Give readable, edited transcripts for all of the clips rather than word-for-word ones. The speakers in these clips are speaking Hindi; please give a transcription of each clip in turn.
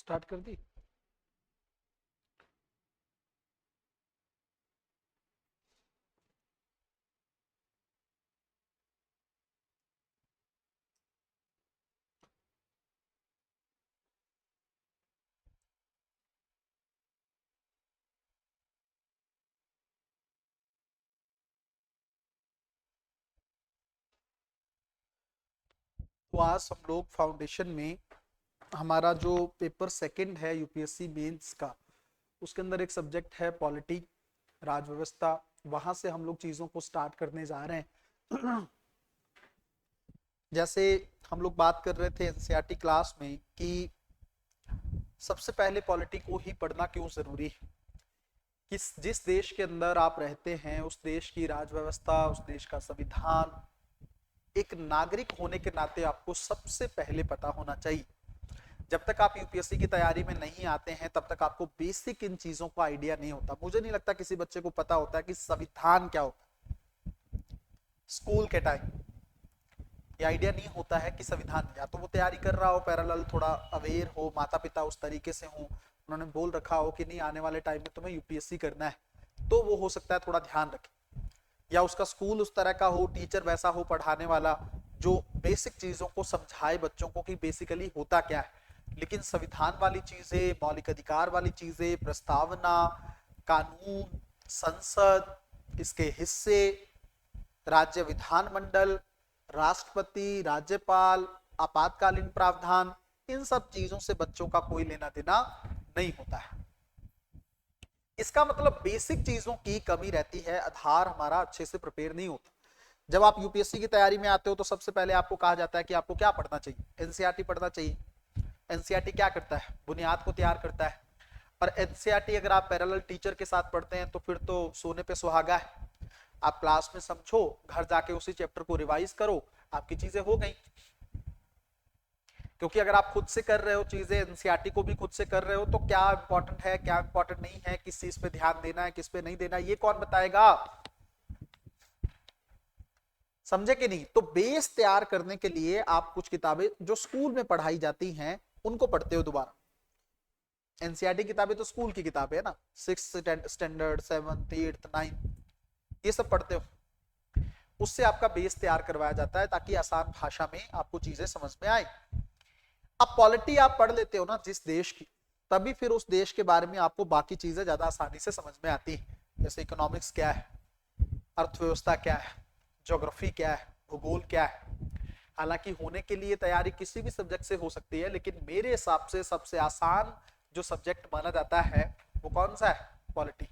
स्टार्ट कर दी। तो आज हम लोग फाउंडेशन में हमारा जो पेपर सेकंड है यूपीएससी मेंस का, उसके अंदर एक सब्जेक्ट है पॉलिटी, राज व्यवस्था। वहां से हम लोग चीजों को स्टार्ट करने जा रहे हैं। जैसे हम लोग बात कर रहे थे एनसीईआरटी क्लास में कि सबसे पहले पॉलिटी को ही पढ़ना क्यों जरूरी है। किस जिस देश के अंदर आप रहते हैं उस देश की राज व्यवस्था, उस देश का संविधान एक नागरिक होने के नाते आपको सबसे पहले पता होना चाहिए। जब तक आप यूपीएससी की तैयारी में नहीं आते हैं तब तक आपको बेसिक इन चीजों का आइडिया नहीं होता। मुझे नहीं लगता किसी बच्चे को पता होता है कि संविधान क्या होता है। स्कूल के टाइम ये आइडिया नहीं होता है कि संविधान, या तो वो तैयारी कर रहा हो पैरेलल, थोड़ा अवेयर हो, माता पिता उस तरीके से हो, उन्होंने बोल रखा हो कि नहीं आने वाले टाइम में तुम्हें यूपीएससी करना है, तो वो हो सकता है थोड़ा ध्यान रखे। या उसका स्कूल उस तरह का हो, टीचर वैसा हो पढ़ाने वाला जो बेसिक चीजों को समझाए बच्चों को कि बेसिकली होता क्या है। लेकिन संविधान वाली चीजें, मौलिक अधिकार वाली चीजें, प्रस्तावना, कानून, संसद, इसके हिस्से, राज्य विधानमंडल, राष्ट्रपति, राज्यपाल, आपातकालीन प्रावधान, इन सब चीजों से बच्चों का कोई लेना देना नहीं होता है। इसका मतलब बेसिक चीजों की कमी रहती है, आधार हमारा अच्छे से प्रिपेयर नहीं होता। जब आप यूपीएससी की तैयारी में आते हो तो सबसे पहले आपको कहा जाता है कि आपको क्या पढ़ना चाहिए, एनसीईआरटी पढ़ना चाहिए। एनसीईआरटी क्या करता है, बुनियाद को तैयार करता है। और एनसीईआरटी अगर आप पैरेलल टीचर के साथ पढ़ते हैं तो फिर तो सोने पे सुहागा है। आप क्लास में समझो, घर जाके उसी चैप्टर को रिवाइज करो, आपकी चीजें हो गई। क्योंकि अगर आप खुद से कर रहे हो चीजें, एनसीईआरटी को भी खुद से कर रहे हो, तो क्या इंपॉर्टेंट है क्या इंपॉर्टेंट नहीं है, किस चीज पे ध्यान देना है किस पे नहीं देना, ये कौन बताएगा। समझे कि नहीं। तो बेस तैयार करने के लिए आप कुछ किताबें जो स्कूल में पढ़ाई जाती हैं उनको पढ़ते हो दोबारा। एनसीईआरटी किताबें तो स्कूल की किताबें है ना, 6th standard, 7th 8th 9th, ये सब पढ़ते हो। उससे आपका बेस तैयार करवाया जाता है ताकि आसान भाषा में आपको चीजें समझ में आए। अब पॉलिटी आप पढ़ लेते हो ना जिस देश की, तभी फिर उस देश के बारे में आपको बाकी चीजें ज्यादा आसानी से समझ में आती है। जैसे इकोनॉमिक्स क्या है, अर्थव्यवस्था क्या है, ज्योग्राफी क्या है, भूगोल क्या है। हालांकि होने के लिए तैयारी किसी भी सब्जेक्ट से हो सकती है, लेकिन मेरे हिसाब से सबसे आसान जो सब्जेक्ट माना जाता है वो कौन सा है, पॉलिटी।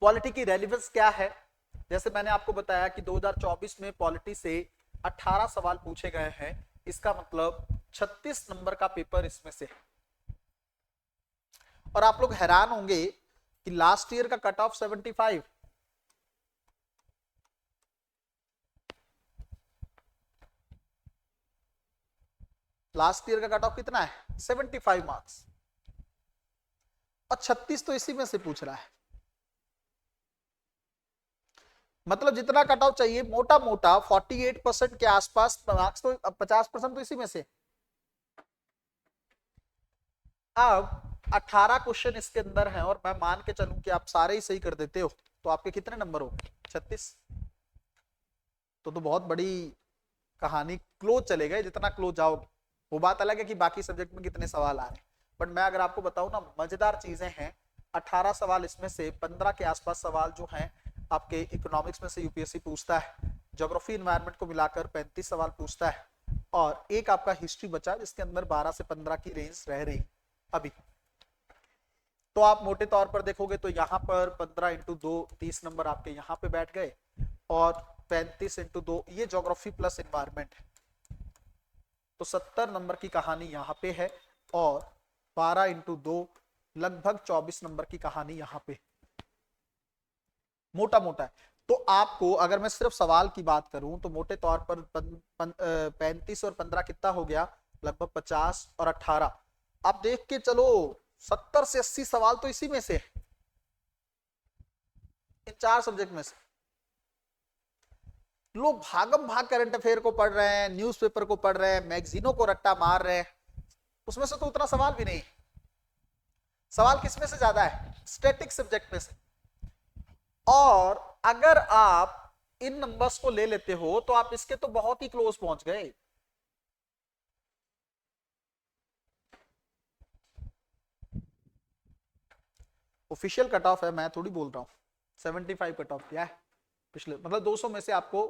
पॉलिटी की रेलिवेंस क्या है, जैसे मैंने आपको बताया कि 2024 में पॉलिटी से 18 सवाल पूछे गए हैं। इसका मतलब 36 नंबर का पेपर इसमें से। और आप लोग हैरान होंगे कि लास्ट ईयर का कट ऑफ 75, लास्ट ईयर का कट ऑफ कितना है, 75 मार्क्स, और 36 तो इसी में से पूछ रहा है। मतलब जितना कट ऑफ चाहिए मोटा मोटा 48% के आसपास मार्क्स, तो 50% तो इसी में से। अब 18 क्वेश्चन इसके अंदर हैं और मैं मान के चलूं कि आप सारे ही सही कर देते हो, तो आपके कितने नंबर हो, 36। तो बहुत बड़ी कहानी, क्लोज चले गए जितना क्लोज जाओगे। वो बात अलग है कि बाकी सब्जेक्ट में कितने सवाल आ रहे हैं, बट मैं अगर आपको बताऊं ना, मजेदार चीजें हैं। 18 सवाल इसमें से 15 के आसपास सवाल जो हैं आपके इकोनॉमिक्स में से यूपीएससी पूछता है। ज्योग्राफी इन्वायरमेंट को मिलाकर 35 सवाल पूछता है, और एक आपका हिस्ट्री बचा जिसके अंदर 12 से 15 की रेंज रह रही अभी। तो आप मोटे तौर पर देखोगे तो यहाँ पर 15 × 2 30 नंबर आपके यहाँ पे बैठ गए, और 35 × 2 ये ज्योग्राफी प्लस इन्वायरमेंट है, तो 70 नंबर की कहानी यहाँ पे है। और 12 × 2 लगभग 24 नंबर की कहानी यहाँ पे, मोटा मोटा है। तो आपको अगर मैं सिर्फ सवाल की बात करूं तो मोटे तौर पर 35 और 15 कितना हो गया, लगभग 50 और 18। आप देख के चलो 70 से 80 सवाल तो इसी में से, इन चार सब्जेक्ट में से। लोग भागम भाग करंट अफेयर को पढ़ रहे हैं, न्यूज़पेपर को पढ़ रहे हैं, मैगजीनों को रट्टा मार रहे हैं। उसमें से तो उतना सवाल भी नहीं। सवाल किस में से ज्यादा है? स्टैटिक सब्जेक्ट में से। और अगर आप इन नंबर्स को ले लेते हो तो आप इसके तो बहुत ही क्लोज पहुंच गए। ऑफिशियल कट ऑफ है, मैं थोड़ी बोल रहा हूं। 75 कट ऑफ किया है पिछले, मतलब 200 में से आपको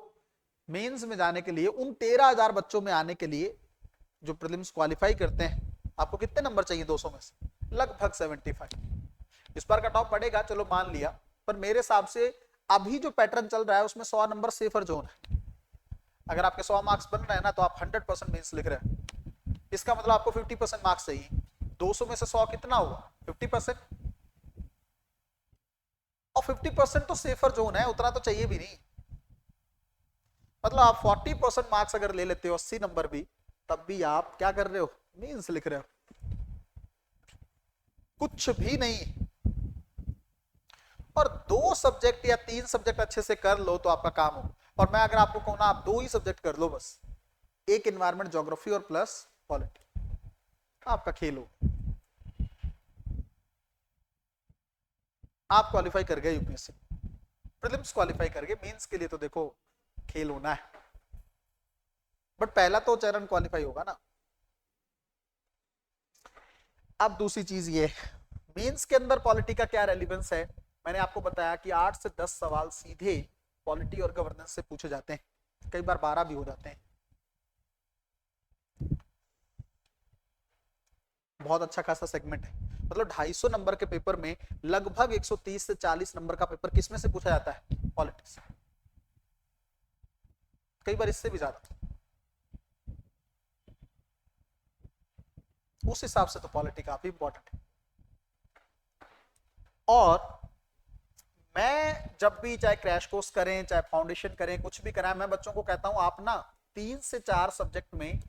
मेंस में जाने के लिए, उन 13,000 बच्चों में आने के लिए जो प्रीलिम्स क्वालिफाई करते हैं, आपको कितने नंबर चाहिए 200 में से? लगभग 75। इस बार कट ऑफ पड़ेगा, चलो मान लिया, पर मेरे हिसाब से अभी जो पैटर्न चल रहा है उसमें 100 नंबर सेफर जोन है। अगर आपके 100 मार्क्स बन रहे हैं ना तो आप 100% मेंस लिख रहे हैं, इसका मतलब आपको 50% मार्क्स चाहिए। 200 में से 100 कितना हुआ? 50%। और 50% तो सेफर जोन है, उतना तो चाहिए भी नहीं। मतलब आप 40% मार्क्स अगर ले लेते हो, 80 नंबर भी, तब भी आप क्या कर रहे हो? मीन्स लिख रहे हो, कुछ भी नहीं। और 2 सब्जेक्ट या 3 सब्जेक्ट अच्छे से कर लो तो आपका काम हो। और मैं अगर आपको कहूँ ना, आप 2 ही सब्जेक्ट कर लो बस, एक एनवायरमेंट ज्योग्राफी और प्लस पॉलिटी, आपका खेल हो, आप क्वालिफाई कर गए यूपीएससी। प्रीलिम्स क्वालिफाई कर गए, मेंस के लिए तो देखो खेल होना है, बट पहला तो चरण क्वालिफाई होगा ना। अब दूसरी चीज ये, मेंस के अंदर पॉलिटी का क्या रेलिवेंस है? मैंने आपको बताया कि 8 से 10 सवाल सीधे पॉलिटी और गवर्नेंस से पूछे जाते हैं, कई बार 12 भी हो जाते हैं। बहुत अच्छा खासा सेगमेंट है, मतलब 250 नंबर के पेपर में लगभग 130 से 40 नंबर का पेपर किसमें से पूछा जाता है? पॉलिटिक्स, कई बार इससे भी ज्यादा। उस हिसाब से तो पॉलिटी काफी इंपॉर्टेंट है। और मैं जब भी, चाहे क्रैश कोर्स करें, चाहे फाउंडेशन करें, कुछ भी कराएं, मैं बच्चों को कहता हूं आप ना 3 से 4 सब्जेक्ट में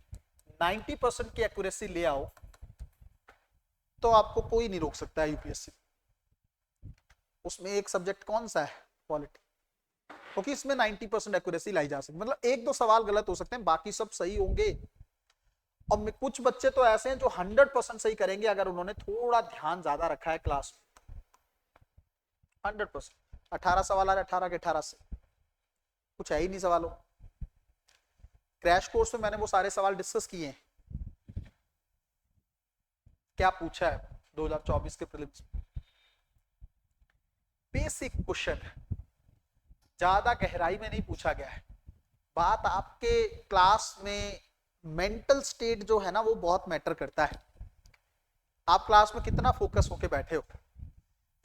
90% की एक्यूरेसी ले आओ, तो आपको कोई नहीं रोक सकता है यूपीएससी। उसमें एक सब्जेक्ट कौन सा है? पॉलिटी, क्योंकि इसमें 90% एक्यूरेसी लाई जा सकती, मतलब 1-2 सवाल गलत हो सकते हैं, बाकी सब सही होंगे। और कुछ बच्चे तो ऐसे हैं जो 100% सही करेंगे अगर उन्होंने थोड़ा ध्यान ज्यादा रखा है क्लास में। 100%। 18 सवाल आ रहे, 18 के 18 से कुछ है ही नहीं सवालों। क्रैश कोर्स में मैंने वो सारे सवाल डिस्कस किए हैं, क्या पूछा है 2024 के प्रीलिम्स। बेसिक क्वेश्चन, ज्यादा गहराई में नहीं पूछा गया है। बात आपके क्लास में मेंटल स्टेट जो है ना, वो बहुत मैटर करता है। आप क्लास में कितना फोकस होके बैठे हो,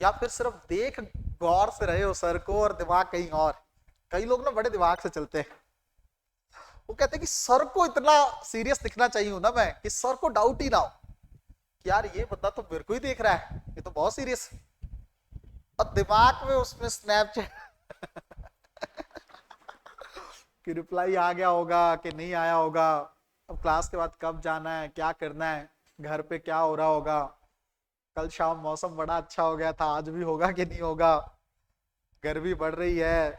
या फिर सिर्फ देख गौर से रहे हो सर को और दिमाग कहीं और। कई लोग ना बड़े दिमाग से चलते हैं, वो कहते हैं कि सर को इतना सीरियस दिखना चाहिए ना मैं, कि सर को डाउट ही ना हो कि यार ये बंदा तो मेरे को ही देख रहा है, ये तो बहुत सीरियस है। और दिमाग में उसमें स्नैपचैट कि रिप्लाई आ गया होगा कि नहीं आया होगा, अब क्लास के बाद कब जाना है, क्या करना है, घर पे क्या हो रहा होगा, कल शाम मौसम बड़ा अच्छा हो गया था, आज भी होगा कि नहीं होगा, गर्मी बढ़ रही है,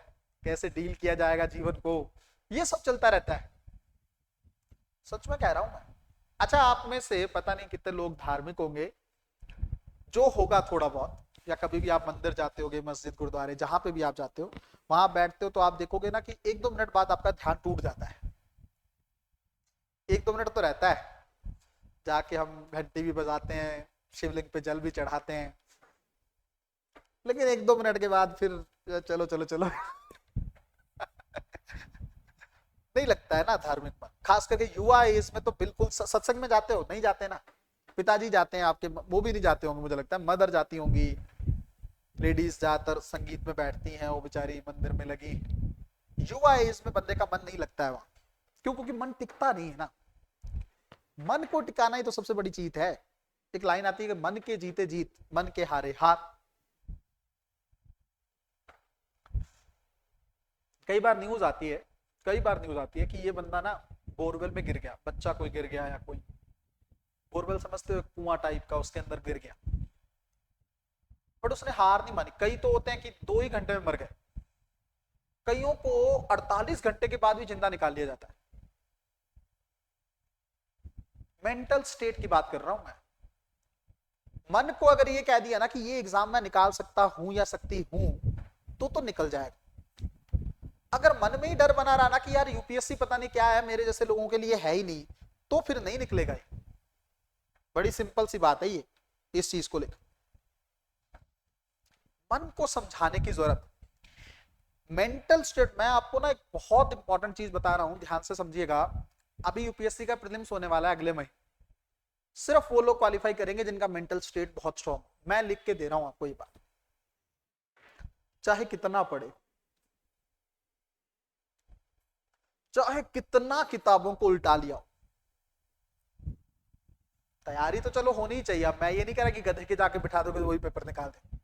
कैसे डील किया जाएगा जीवन को, ये सब चलता रहता है। सच में कह रहा हूं मैं। अच्छा, आप में से पता नहीं कितने लोग धार्मिक होंगे, जो होगा थोड़ा बहुत, या कभी भी आप मंदिर जाते होगे, मस्जिद, गुरुद्वारे, जहां पे भी आप जाते हो, वहां बैठते हो तो आप देखोगे ना कि 1-2 मिनट बाद आपका ध्यान टूट जाता है। 1-2 मिनट तो रहता है, जाके हम घंटी भी बजाते हैं, शिवलिंग पे जल भी चढ़ाते हैं, लेकिन 1-2 मिनट के बाद फिर चलो चलो चलो नहीं लगता है ना धार्मिक मन। खास करके युवा एज में तो बिल्कुल। सत्संग में जाते हो? नहीं जाते ना। पिताजी जाते हैं आपके, वो भी नहीं जाते होंगे मुझे लगता है, मदर जाती होंगी। लेडीज ज्यादातर संगीत में बैठती हैं, वो बेचारी मंदिर में लगी। युवा एज में बंदे का मन नहीं लगता है वहां। क्यों? क्योंकि मन टिकता नहीं है ना। मन को टिकाना ही तो सबसे बड़ी चीज है। एक लाइन आती है कि मन के जीते जीत, मन के हारे हार। कई बार न्यूज आती है, कई बार न्यूज आती है कि ये बंदा ना बोरवेल में गिर गया, बच्चा कोई गिर गया, या कोई बोरवेल समझते हो, कुआं टाइप का, उसके अंदर गिर गया, बट उसने हार नहीं मानी। कई तो होते हैं कि 2 ही घंटे में मर गए, कईयों को 48 घंटे के बाद भी जिंदा निकाल लिया जाता है। मेंटल स्टेट की बात कर रहा हूं मैं। मन को अगर ये कह दिया ना कि ये एग्जाम मैं निकाल सकता हूं या सकती हूं, तो निकल जाएगा। अगर मन में ही डर बना रहा ना कि यार यूपीएससी पता नहीं क्या है, मेरे जैसे लोगों के लिए है ही नहीं, तो फिर नहीं निकलेगा ये। बड़ी सिंपल सी बात है ये, इस चीज को लेकर मन को समझाने की जरूरत। मेंटल स्टेट, मैं आपको ना एक बहुत इंपॉर्टेंट चीज बता रहा हूं, ध्यान से समझिएगा। अभी यूपीएससी का प्रीलिम्स होने वाला है अगले महीने। सिर्फ वो लोग क्वालिफाई करेंगे जिनका मेंटल स्टेट बहुत स्ट्रॉन्ग। मैं लिख के दे रहा हूं आपको ये बात, चाहे कितना पढ़े, चाहे कितना किताबों को उल्टा लिया, तैयारी तो चलो होनी ही चाहिए। अब मैं ये नहीं कह रहा कि गधे के जाके बिठा दोगे वही पेपर निकाल दे।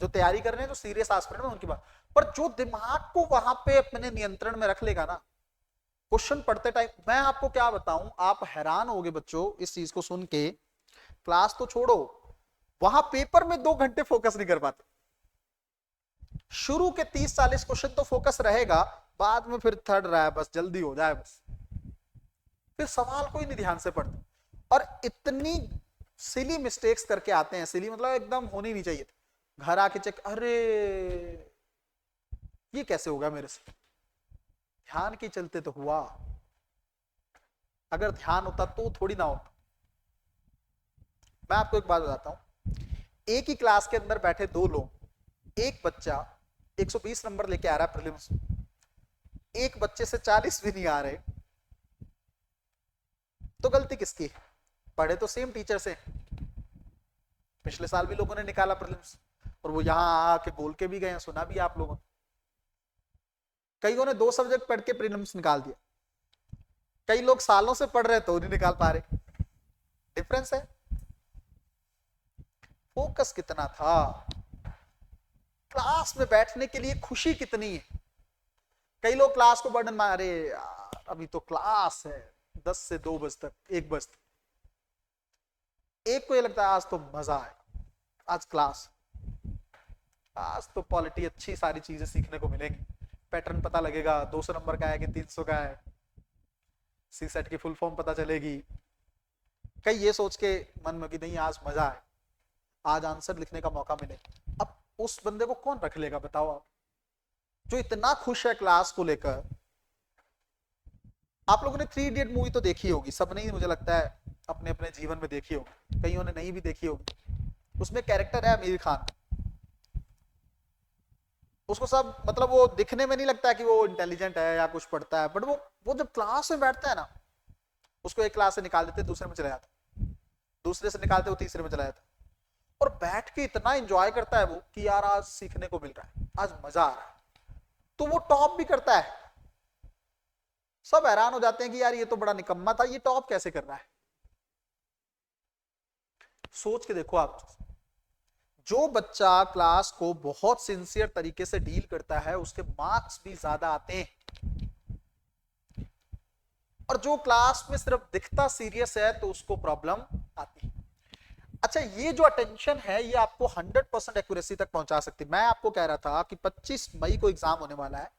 जो तैयारी कर रहे हैं, जो सीरियस एस्पिरेंट है उनकी बात, पर जो दिमाग को वहां पे अपने नियंत्रण में रख लेगा ना, क्वेश्चन पढ़ते टाइम, मैं आपको क्या बताऊं, आप हैरान होगे बच्चों इस चीज को सुन के। क्लास तो छोड़ो, वहां पेपर में 2 घंटे फोकस नहीं कर पाते। शुरू के 30-40 क्वेश्चन तो फोकस रहेगा, बाद में फिर थर्ड रहा है, बस जल्दी हो जाए बस, फिर सवाल कोई नहीं ध्यान से पढ़ते। और इतनी सिली मिस्टेक्स करके आते हैं, सिली मतलब एकदम होनी नहीं चाहिए थी। घर आके चेक, अरे ये कैसे होगा मेरे से, ध्यान के चलते तो हुआ, अगर ध्यान होता तो थोड़ी ना होता। मैं आपको एक बात बताता हूं, एक ही क्लास के अंदर बैठे 2 लोग, एक बच्चा 120 नंबर लेके आ रहा है प्रीलिम्स, एक बच्चे से 40 भी नहीं आ रहे, तो गलती किसकी? पढ़े तो सेम टीचर से, पिछले साल भी लोगों ने निकाला प्रीलिम्स, और वो यहां आके बोल के भी गए, सुना भी आप लोगों ने। कईयों ने 2 सब्जेक्ट पढ़ के प्रीलिम्स निकाल दिया, कई लोग सालों से पढ़ रहे तो नहीं निकाल पा रहे। डिफरेंस है, फोकस कितना था, क्लास में बैठने के लिए खुशी कितनी है। कई लोग क्लास को बर्डन में, अरे यार अभी तो क्लास है 10 से 2 बजे तक, 1 बजे तक। एक को ये लगता है आज तो मजा आएगा, आज क्लास, आज तो पॉलिटी अच्छी सारी चीजें सीखने को मिलेंगी, पैटर्न पता लगेगा 200 नंबर का है कि 300 का है, सी सेट की फुल फॉर्म पता चलेगी। कई ये सोच के मन में कि नहीं आज मजा है, आज आंसर लिखने का मौका मिले। अब उस बंदे को कौन रख लेगा बताओ आप, जो इतना खुश है क्लास को लेकर। आप लोगों ने 3 इडियट मूवी तो देखी होगी, सबने ही मुझे लगता है अपने अपने जीवन में देखी होगी, कईयों ने नहीं भी देखी होगी। उसमें कैरेक्टर है आमिर खान, उसको सब मतलब वो दिखने में नहीं लगता है कि वो इंटेलिजेंट है या कुछ पढ़ता है, बट वो जब क्लास में बैठता है ना, उसको एक क्लास से निकाल देते दूसरे में चला जाता, दूसरे से निकालते वो तीसरे में चला जाता, और बैठ के इतना एंजॉय करता है वो कि यार आज सीखने को मिल रहा है, आज मजा आ रहा है, तो वो टॉप भी करता है। सब हैरान हो जाते हैं कि यार ये तो बड़ा निकम्मा था, ये टॉप कैसे कर रहा है। सोच के देखो आप, जो बच्चा क्लास को बहुत सिंसियर तरीके से डील करता है उसके मार्क्स भी ज्यादा आते हैं, और जो क्लास में सिर्फ दिखता सीरियस है तो उसको प्रॉब्लम आती है। अच्छा, ये जो अटेंशन है ये आपको 100% एक्यूरेसी तक पहुंचा सकती है। मैं आपको कह रहा था कि 25 मई को एग्जाम होने वाला है,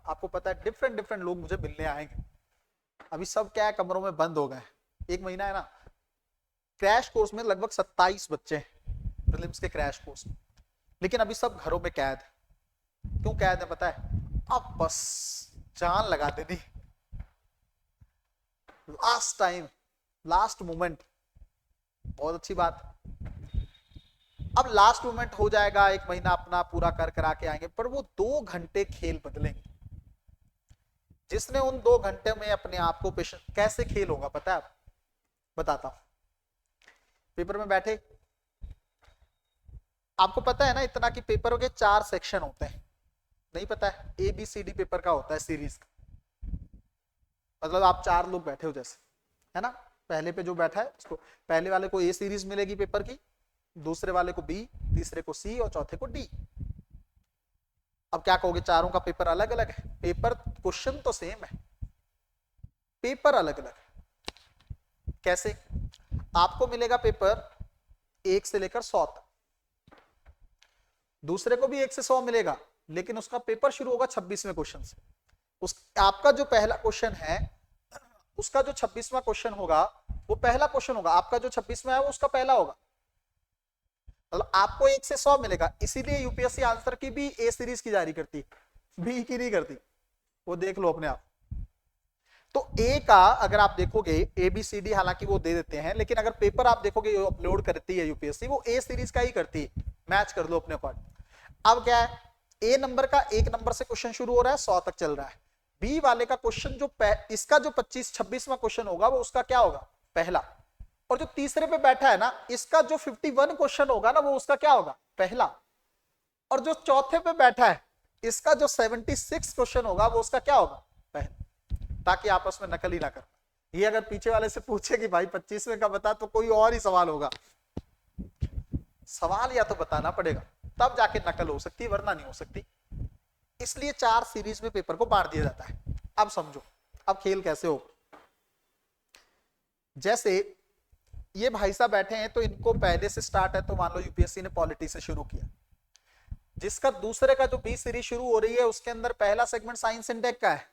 आपको पता है डिफरेंट डिफरेंट लोग मुझे मिलने आएंगे। अभी सब क्या है, कमरों में बंद हो गए, 1 महीना है ना। क्रैश कोर्स में लगभग 27 बच्चे हैं प्रीलिम्स के क्रैश कोर्स में, लेकिन अभी सब घरों में कैद है। क्यों कैद है पता है? अब बस जान लगा देनी, लास्ट टाइम, लास्ट मोमेंट। बहुत अच्छी बात, अब लास्ट मोमेंट हो जाएगा, 1 महीना अपना पूरा कर करा के आएंगे, पर वो 2 घंटे खेल बदलेंगे। जिसने उन 2 घंटे में अपने आप को पेशेंट, कैसे खेल होगा पता है? बताता हूं। पेपर में बैठे, आपको पता है ना इतना कि पेपर के 4 सेक्शन होते हैं, नहीं पता है? ABCD पेपर का होता है सीरीज का, मतलब आप 4 लोग बैठे हो जैसे, है ना। पहले पे जो बैठा है उसको, पहले वाले को A सीरीज मिलेगी पेपर की, दूसरे वाले को B, तीसरे को C और चौथे को D। अब क्या कहोगे, चारों का पेपर अलग अलग है? पेपर, क्वेश्चन तो सेम है, पेपर अलग अलग है। कैसे? आपको मिलेगा पेपर 1 से लेकर 100 तक, दूसरे को भी 1 से 100 मिलेगा, लेकिन उसका पेपर शुरू होगा 26वें क्वेश्चन से। उस आपका जो पहला क्वेश्चन है उसका जो 26वां क्वेश्चन होगा वो पहला क्वेश्चन होगा, आपका जो 26वां है वो उसका पहला होगा। मतलब आपको 1 से 100 मिलेगा। इसीलिए यूपीएससी आंसर की भी ए सीरीज की जारी करती, बी की नहीं करती, वो देख लो अपने आप। तो ए का अगर आप देखोगे ए बी सी डी हालांकि वो दे देते हैं, लेकिन अगर पेपर आप देखोगे अपलोड करती है यूपीएससी, वो ए सीरीज का ही करती है, मैच कर लो अपने अकॉर्डिंग। अब क्या है, ए नंबर का 1 नंबर से क्वेश्चन शुरू हो रहा है, 100 तक चल रहा है। बी वाले का क्वेश्चन जो इसका जो 25-26वां क्वेश्चन होगा वो उसका क्या होगा, पहला। और जो तीसरे पे बैठा है ना, इसका जो 51 क्वेश्चन होगा ना वो उसका क्या होगा, पहला। और जो चौथे पे बैठा है इसका जो 76 क्वेश्चन होगा वो उसका क्या होगा, पहला। ताकि आपस में नकल ही ना कर। ये अगर पीछे वाले से पूछे कि भाई 25वें का बता, तो कोई और ही सवाल होगा। सवाल या तो बताना पड़ेगा, तब जाके नकल हो सकती है, वरना नहीं हो सकती। इसलिए 4 सीरीज में पेपर को बांट दिया जाता है। अब समझो अब खेल कैसे हो। जैसे ये भाई साहब बैठे हैं, तो इनको पहले से स्टार्ट है, तो मान लो यूपीएससी ने पॉलिटी से शुरू किया। जिसका दूसरे का जो बी सीरीज शुरू हो रही है उसके अंदर पहला सेगमेंट साइंस एंड टेक का है,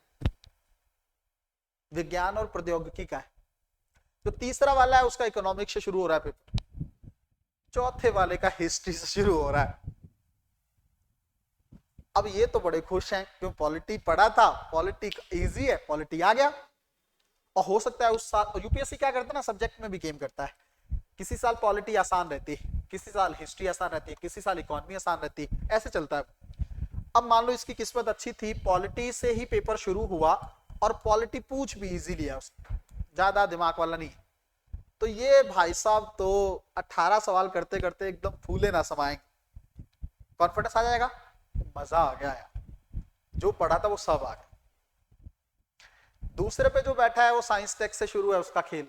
विज्ञान और प्रौद्योगिकी का है। जो तीसरा वाला है उसका इकोनॉमिक्स से शुरू हो रहा है पेपर। चौथे वाले का हिस्ट्री से शुरू हो रहा है। अब ये तो बड़े खुश हैं क्यों, पॉलिटी पढ़ा था, पॉलिटी इजी है, पॉलिटी आ गया। और हो सकता है उस साल यूपीएससी क्या करता है ना, सब्जेक्ट में भी गेम करता है। किसी साल पॉलिटी आसान रहती है, किसी साल हिस्ट्री आसान रहती है, किसी साल इकोनॉमी आसान रहती है, ऐसे चलता है। अब मान लो इसकी किस्मत अच्छी थी, पॉलिटी से ही पेपर शुरू हुआ और पॉलिटी पूछ भी इजी लिया उसने, ज्यादा दिमाग वाला नहीं। तो ये भाई साहब तो 18 सवाल करते करते एकदम फूले ना समाएंगे, कॉन्फिडेंस आ जाएगा, मजा आ गया यार, जो पढ़ा था वो सब आ गया। दूसरे पे जो बैठा है वो साइंस टेक से शुरू है उसका खेल,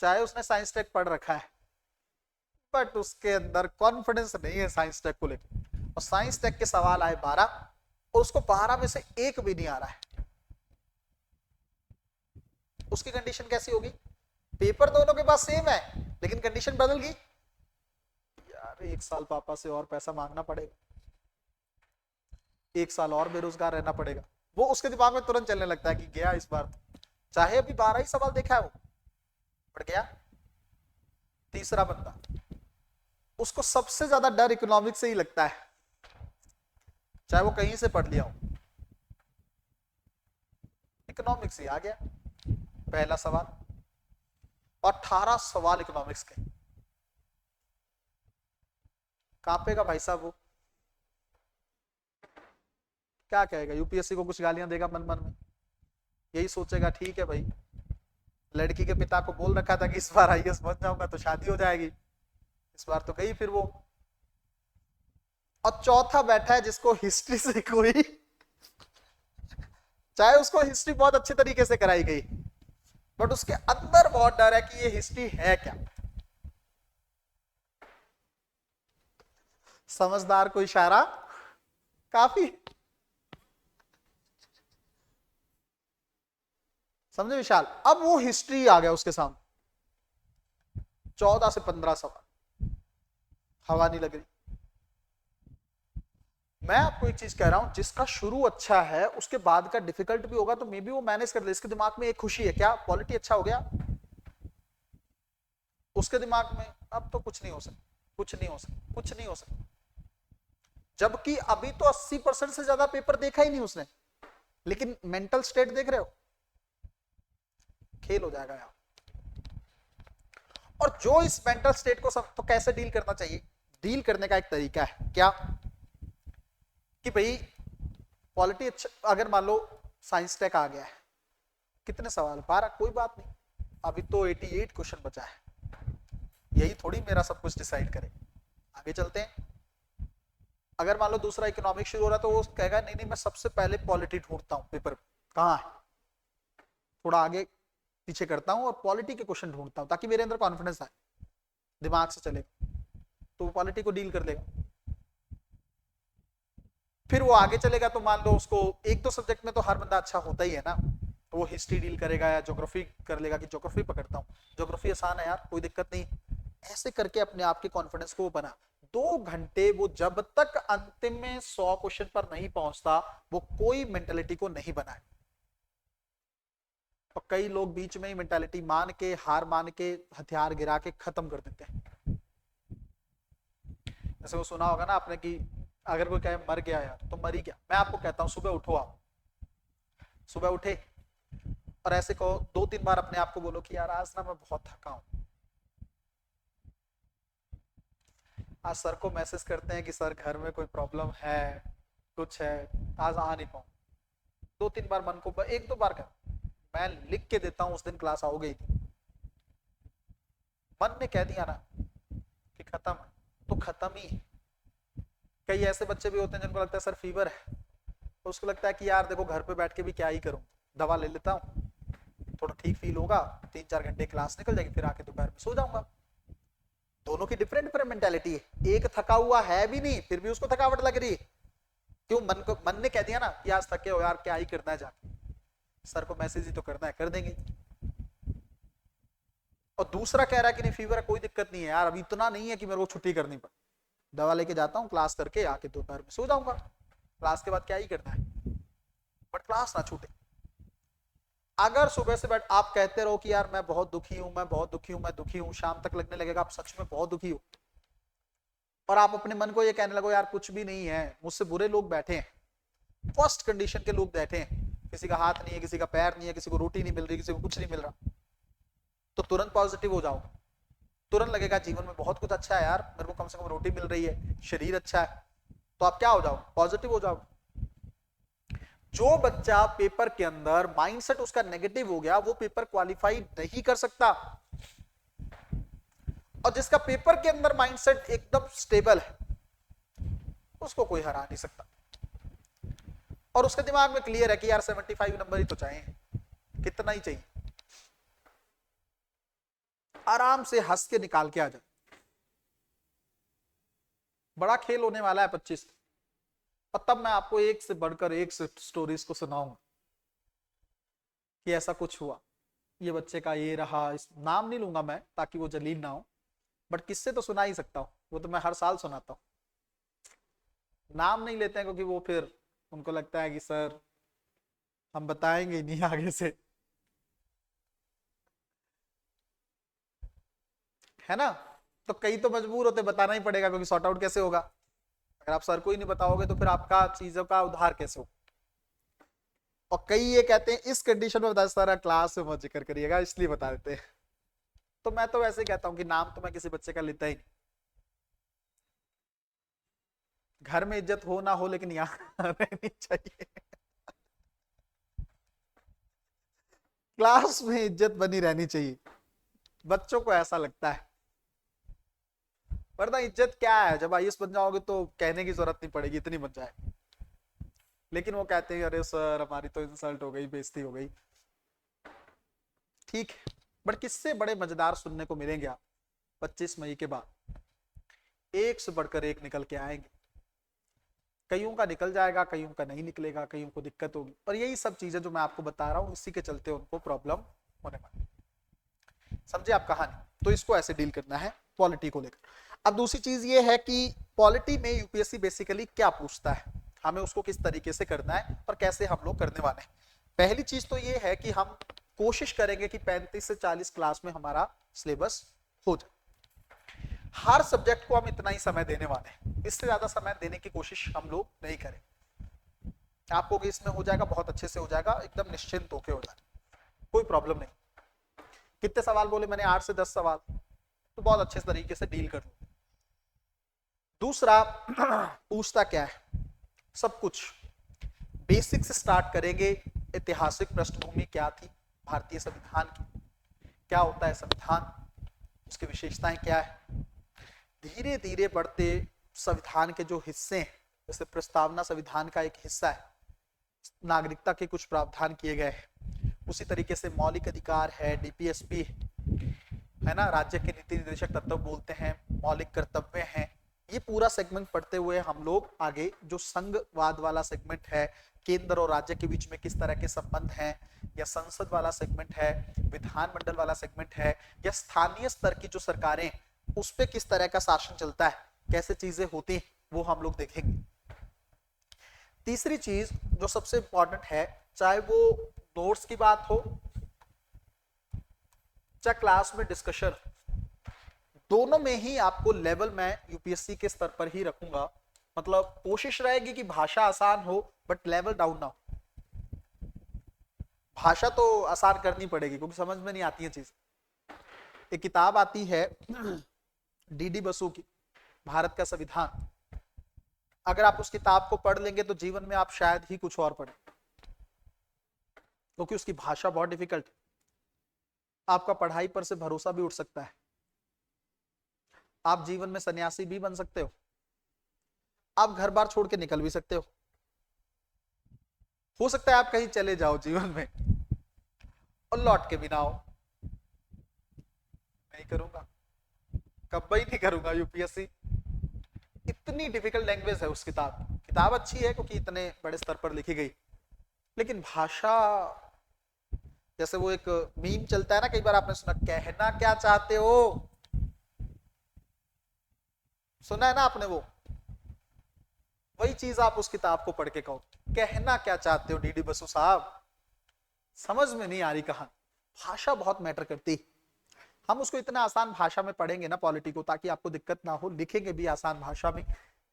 चाहे उसने साइंस टेक पढ़ रखा है, बट उसके अंदर कॉन्फिडेंस नहीं है साइंस टेक को लेकर। और साइंस टेक के सवाल आए 12 और उसको 12 में से एक भी नहीं आ रहा है। उसकी कंडीशन कैसी होगी, पेपर दोनों के पास सेम है लेकिन कंडीशन बदल गई। यार 1 साल पापा से और पैसा मांगना पड़ेगा, 1 साल और बेरोजगार रहना पड़ेगा। वो उसके दिमाग में तुरंत चलने लगता है कि गया इस बार, चाहे अभी 12 ही सवाल देखा है वो, पढ़ गया। तीसरा बंदा, उसको सबसे ज्यादा डर इकोनॉमिक्स से ही लगता है, चाहे वो कहीं से पढ़ लिया हो, इकोनॉमिक्स ही आ गया पहला सवाल। 18 सवाल इकोनॉमिक्स के, कांपेगा भाई साहब वो, क्या कहेगा, यूपीएससी को कुछ गालियां देगा मन मन में, यही सोचेगा ठीक है भाई, लड़की के पिता को बोल रखा था कि इस बार आईएएस बन जाऊंगा तो शादी हो जाएगी, इस बार तो गई फिर वो। और चौथा बैठा है जिसको हिस्ट्री से कोई चाहे उसको हिस्ट्री बहुत अच्छे तरीके से कराई गई, बट उसके अंदर बहुत डर है कि ये हिस्ट्री है क्या। समझदार को इशारा काफी, समझे विशाल। अब वो हिस्ट्री आ गया उसके सामने, 14 से 15 सवाल, हवा नहीं लग रही। मैं आपको एक चीज कह रहा हूं, जिसका शुरू अच्छा है उसके बाद का डिफिकल्ट भी होगा तो मे बी वो मैनेज कर ले। इसके दिमाग में एक खुशी है, क्या पॉलिटी अच्छा हो गया, उसके दिमाग में अब तो कुछ नहीं हो सकता, कुछ नहीं हो सकता, कुछ नहीं हो सकता। जबकि अभी तो 80% से ज्यादा पेपर देखा ही नहीं उसने, लेकिन मेंटल स्टेट देख रहे हो, खेल हो जाएगा यहाँ। और जो इस मेंटल स्टेट को सब तो कैसे डील करना चाहिए, डील करने का एक तरीका है क्या, कि भाई पॉलिटी अच्छा, अगर मान लो साइंस टेक आ गया है, कितने सवाल 12, कोई बात नहीं, अभी तो 88 क्वेश्चन बचा है, यही थोड़ी मेरा सब कुछ डिसाइड करे, आगे चलते हैं। अगर मान लो दूसरा इकोनॉमिक्स शुरू हो रहा है तो वो कहेगा नहीं नहीं मैं सबसे पहले पॉलिटी ढूंढता हूँ, पेपर कहाँ है, थोड़ा आगे पीछे करता हूँ और पॉलिटी के क्वेश्चन ढूंढता हूँ ताकि मेरे अंदर कॉन्फिडेंस आए, दिमाग से चलेगा, तो वो पॉलिटी को डील कर लेगा। फिर वो आगे चलेगा तो मान लो उसको 1-2 सब्जेक्ट में तो हर बंदा अच्छा होता ही है ना, तो वो हिस्ट्री डील करेगा या ज्योग्राफी कर लेगा कि ज्योग्राफी पकड़ता हूँ, ज्योग्राफी आसान है यार, कोई दिक्कत नहीं। ऐसे करके अपने आप के कॉन्फिडेंस को बना। 2 घंटे वो जब तक अंतिम में 100 क्वेश्चन पर नहीं पहुंचता वो कोई मेंटेलिटी को नहीं बनाए। और कई लोग बीच में ही मेंटालिटी मान के, हार मान के, हथियार गिरा के खत्म कर देते हैं। जैसे वो सुना होगा ना आपने कि अगर कोई कहे मर गया यार तो मर ही गया। मैं आपको कहता हूँ सुबह उठो, आप सुबह उठे और ऐसे कहो 2-3 बार अपने आप को बोलो कि यार आज ना मैं बहुत थका हूं, आज सर को मैसेज करते हैं कि सर घर में कोई प्रॉब्लम है, कुछ है, आज आ नहीं पाऊं। 2-3 बार मन को 1-2 बार कर, मैं लिख के देता हूं उस दिन क्लास आओगे ही। मन ने कह दिया ना कि खत्म है तो खत्म ही है। कई ऐसे बच्चे भी होते हैं जिनको लगता है सर फीवर है, तो उसको लगता है कि यार देखो घर पे बैठ के भी क्या ही करूं, दवा ले लेता हूं, थोड़ा ठीक फील होगा, 3-4 घंटे क्लास निकल जाएगी, फिर आके दोपहर में सो जाऊंगा। दोनों की डिफरेंट डिफरेंट मेंटालिटी है। एक थका हुआ है भी नहीं फिर भी उसको थकावट लग रही है, क्यों? मन ने कह दिया ना कि आज थके हो यार, क्या ही करना है जाके, सर को मैसेज ही तो करना है, कर देंगे। और दूसरा कह रहा है कि नहीं फीवर है, कोई दिक्कत नहीं है यार, अभी इतना नहीं है कि मेरे को छुट्टी करनी पड़े, दवा लेके जाता हूँ, क्लास करके आके दोपहर में सो जाऊंगा, क्लास के बाद क्या ही करना है, बट क्लास ना छूटे। अगर सुबह से बैठ आप कहते रहो कि यार मैं बहुत दुखी हूं, मैं बहुत दुखी हूं, मैं दुखी हूं, शाम तक लगने लगेगा आप सच में बहुत दुखी हो, और आप अपने मन को ये कहने लगो यार कुछ भी नहीं है, मुझसे बुरे लोग बैठे हैं, फर्स्ट कंडीशन के लोग बैठे हैं, किसी का हाथ नहीं है, किसी का पैर नहीं है, किसी को रोटी नहीं मिल रही, किसी को कुछ नहीं मिल रहा, तो तुरंत पॉजिटिव हो जाओ। तुरंत लगेगा जीवन में बहुत कुछ अच्छा है यार, मेरे को कम से कम रोटी मिल रही है, शरीर अच्छा है, तो आप क्या हो जाओ, पॉजिटिव हो जाओ। जो बच्चा पेपर के अंदर माइंडसेट उसका नेगेटिव हो गया, वो पेपर क्वालिफाई नहीं कर सकता। और जिसका पेपर के अंदर माइंडसेट एकदम स्टेबल है, उसको कोई हरा नहीं सकता, और उसके दिमाग में क्लियर है कि यार 75 नंबर ही तो चाहिए, कितना ही चाहिए, आराम से हंस के निकाल के आ जाए। बड़ा खेल होने वाला है 25, और तब मैं आपको एक से बढ़कर एक से स्टोरीज को सुनाऊंगा कि ऐसा कुछ हुआ, ये बच्चे का ये रहा, इस नाम नहीं लूंगा मैं ताकि वो जलील ना हो, बट किससे तो सुना ही सकता हूँ, वो तो मैं हर साल सुनाता हूँ। नाम नहीं लेते हैं क्योंकि वो फिर उनको लगता है कि सर हम बताएंगे नहीं आगे से, है ना? तो कई तो मजबूर होते, बताना ही पड़ेगा, क्योंकि सॉर्ट आउट कैसे होगा अगर आप सर को ही नहीं बताओगे, तो फिर आपका चीजों का उद्धार कैसे हो। और कई ये कहते हैं इस कंडीशन में बता, सारा क्लास में मत जिक्र करिएगा, इसलिए बता देते हैं। तो मैं तो वैसे ही कहता हूँ कि नाम तो मैं किसी बच्चे का लेता ही नहीं। घर में इज्जत हो ना हो, लेकिन यहाँ रहनी चाहिए, क्लास में इज्जत बनी रहनी चाहिए, बच्चों को ऐसा लगता है। वरना इज्जत क्या है, जब आईएएस बन जाओगे तो कहने की जरूरत नहीं पड़ेगी, इतनी बन जाए। लेकिन वो कहते हैं अरे सर हमारी तो इंसल्ट हो गई, बेइज्जती हो गई, ठीक है, बट किससे बड़े मजेदार सुनने को मिलेंगे आप 25 मई के बाद, एक से बढ़कर एक निकल के आएंगे। कईयों का निकल जाएगा, कईयों का नहीं निकलेगा, कईयों को दिक्कत होगी, और यही सब चीजें जो मैं आपको बता रहा हूँ, इसी के चलते उनको प्रॉब्लम होने वाली। समझे आप कहानी? तो इसको ऐसे डील करना है पॉलिटी को लेकर। अब दूसरी चीज ये है कि पॉलिटी में यूपीएससी बेसिकली क्या पूछता है, हमें उसको किस तरीके से करना है और कैसे हम लोग करने वाले हैं। पहली चीज तो ये है कि हम कोशिश करेंगे कि 35 से 40 क्लास में हमारा सिलेबस हो जाए। हर सब्जेक्ट को हम इतना ही समय देने वाले हैं, इससे ज्यादा समय देने की कोशिश हम लोग नहीं करें। आपको कि इसमें हो जाएगा, बहुत अच्छे से हो जाएगा, एकदम निश्चिंत होके हो जाएगा, कोई प्रॉब्लम नहीं। कितने सवाल बोले मैंने? 8 से 10 सवाल, तो बहुत अच्छे तरीके से डील कर लो। दूसरा पूछता क्या है, सब कुछ बेसिक से स्टार्ट करेंगे। ऐतिहासिक पृष्ठभूमि क्या थी भारतीय संविधान की, क्या होता है संविधान, उसकी विशेषताएं क्या है, धीरे धीरे बढ़ते संविधान के जो हिस्से हैं, जैसे प्रस्तावना संविधान का एक हिस्सा है, नागरिकता के कुछ प्रावधान किए गए हैं, उसी तरीके से मौलिक अधिकार है, डीपीएसपी है ना, राज्य के नीति निर्देशक तत्व बोलते हैं, मौलिक कर्तव्य हैं। ये पूरा सेगमेंट पढ़ते हुए हम लोग आगे जो संघवाद वाला सेगमेंट है, केंद्र और राज्य के बीच में किस तरह के संबंध हैं, या संसद वाला सेगमेंट है, विधानमंडल वाला सेगमेंट है, या स्थानीय स्तर की जो सरकारें उस पर किस तरह का शासन चलता है, कैसे चीजें होती हैं, वो हम लोग देखेंगे। तीसरी चीज जो सबसे इंपॉर्टेंट है, चाहे वो नोट्स की बात हो चाहे क्लास में डिस्कशन, दोनों में ही आपको लेवल मैं यूपीएससी के स्तर पर ही रखूंगा। मतलब कोशिश रहेगी कि भाषा आसान हो बट लेवल डाउन ना हो। भाषा तो आसान करनी पड़ेगी क्योंकि समझ में नहीं आती है चीज। एक किताब आती है डीडी बसु की, भारत का संविधान। अगर आप उस किताब को पढ़ लेंगे तो जीवन में आप शायद ही कुछ और पढ़ें, क्योंकि उसकी भाषा बहुत डिफिकल्ट है। आपका पढ़ाई पर से भरोसा भी उठ सकता है। आप जीवन में सन्यासी भी बन सकते हो, आप घर बार छोड़ के निकल भी सकते हो सकता है आप कहीं चले जाओ जीवन में और लौट के भी ना आओ। नहीं करूंगा, कभी नहीं करूंगा यूपीएससी। इतनी डिफिकल्ट लैंग्वेज है उस किताब अच्छी है क्योंकि इतने बड़े स्तर पर लिखी गई, लेकिन भाषा, जैसे वो एक मीम चलता है ना, कई बार आपने सुना, कहना क्या चाहते हो, सुना है ना आपने वो, वही चीज आप उस किताब को पढ़ के कहो, कहना क्या चाहते हो डीडी बसु साहब, समझ में नहीं आ रही कहानी। भाषा बहुत मैटर करती। हम उसको इतना आसान भाषा में पढ़ेंगे ना पॉलिटी को, ताकि आपको दिक्कत ना हो, लिखेंगे भी आसान भाषा में।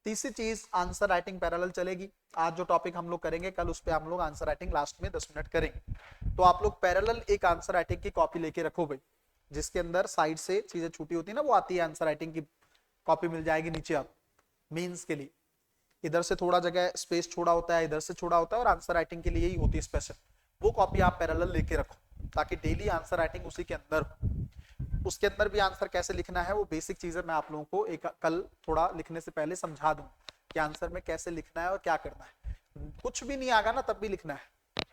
तीसरी चीज, आंसर राइटिंग पैरेलल चलेगी। आज जो टॉपिक हम लोग करेंगे कल उस पर हम लोग आंसर राइटिंग लास्ट में 10 मिनट करेंगे। तो आप लोग पैरेलल एक आंसर राइटिंग की कॉपी लेके रखो भाई, जिसके अंदर साइड से चीजें छूटी होती है ना, वो आती है आंसर राइटिंग की कॉपी मिल जाएगी नीचे। आप मीन्स के लिए इधर से थोड़ा जगह स्पेस छोड़ा होता है, इधर से छोड़ा होता है, और आंसर राइटिंग के लिए ही होती है स्पेशल। वो कॉपी आप पैरेलल लेके रखो ताकि डेली आंसर राइटिंग उसी के अंदर हो। उसके अंदर भी आंसर कैसे लिखना है वो बेसिक चीजें मैं आप लोगों को एक कल थोड़ा लिखने से पहले समझा दूं कि आंसर में कैसे लिखना है और क्या करना है। कुछ भी नहीं आगा ना तब भी लिखना है।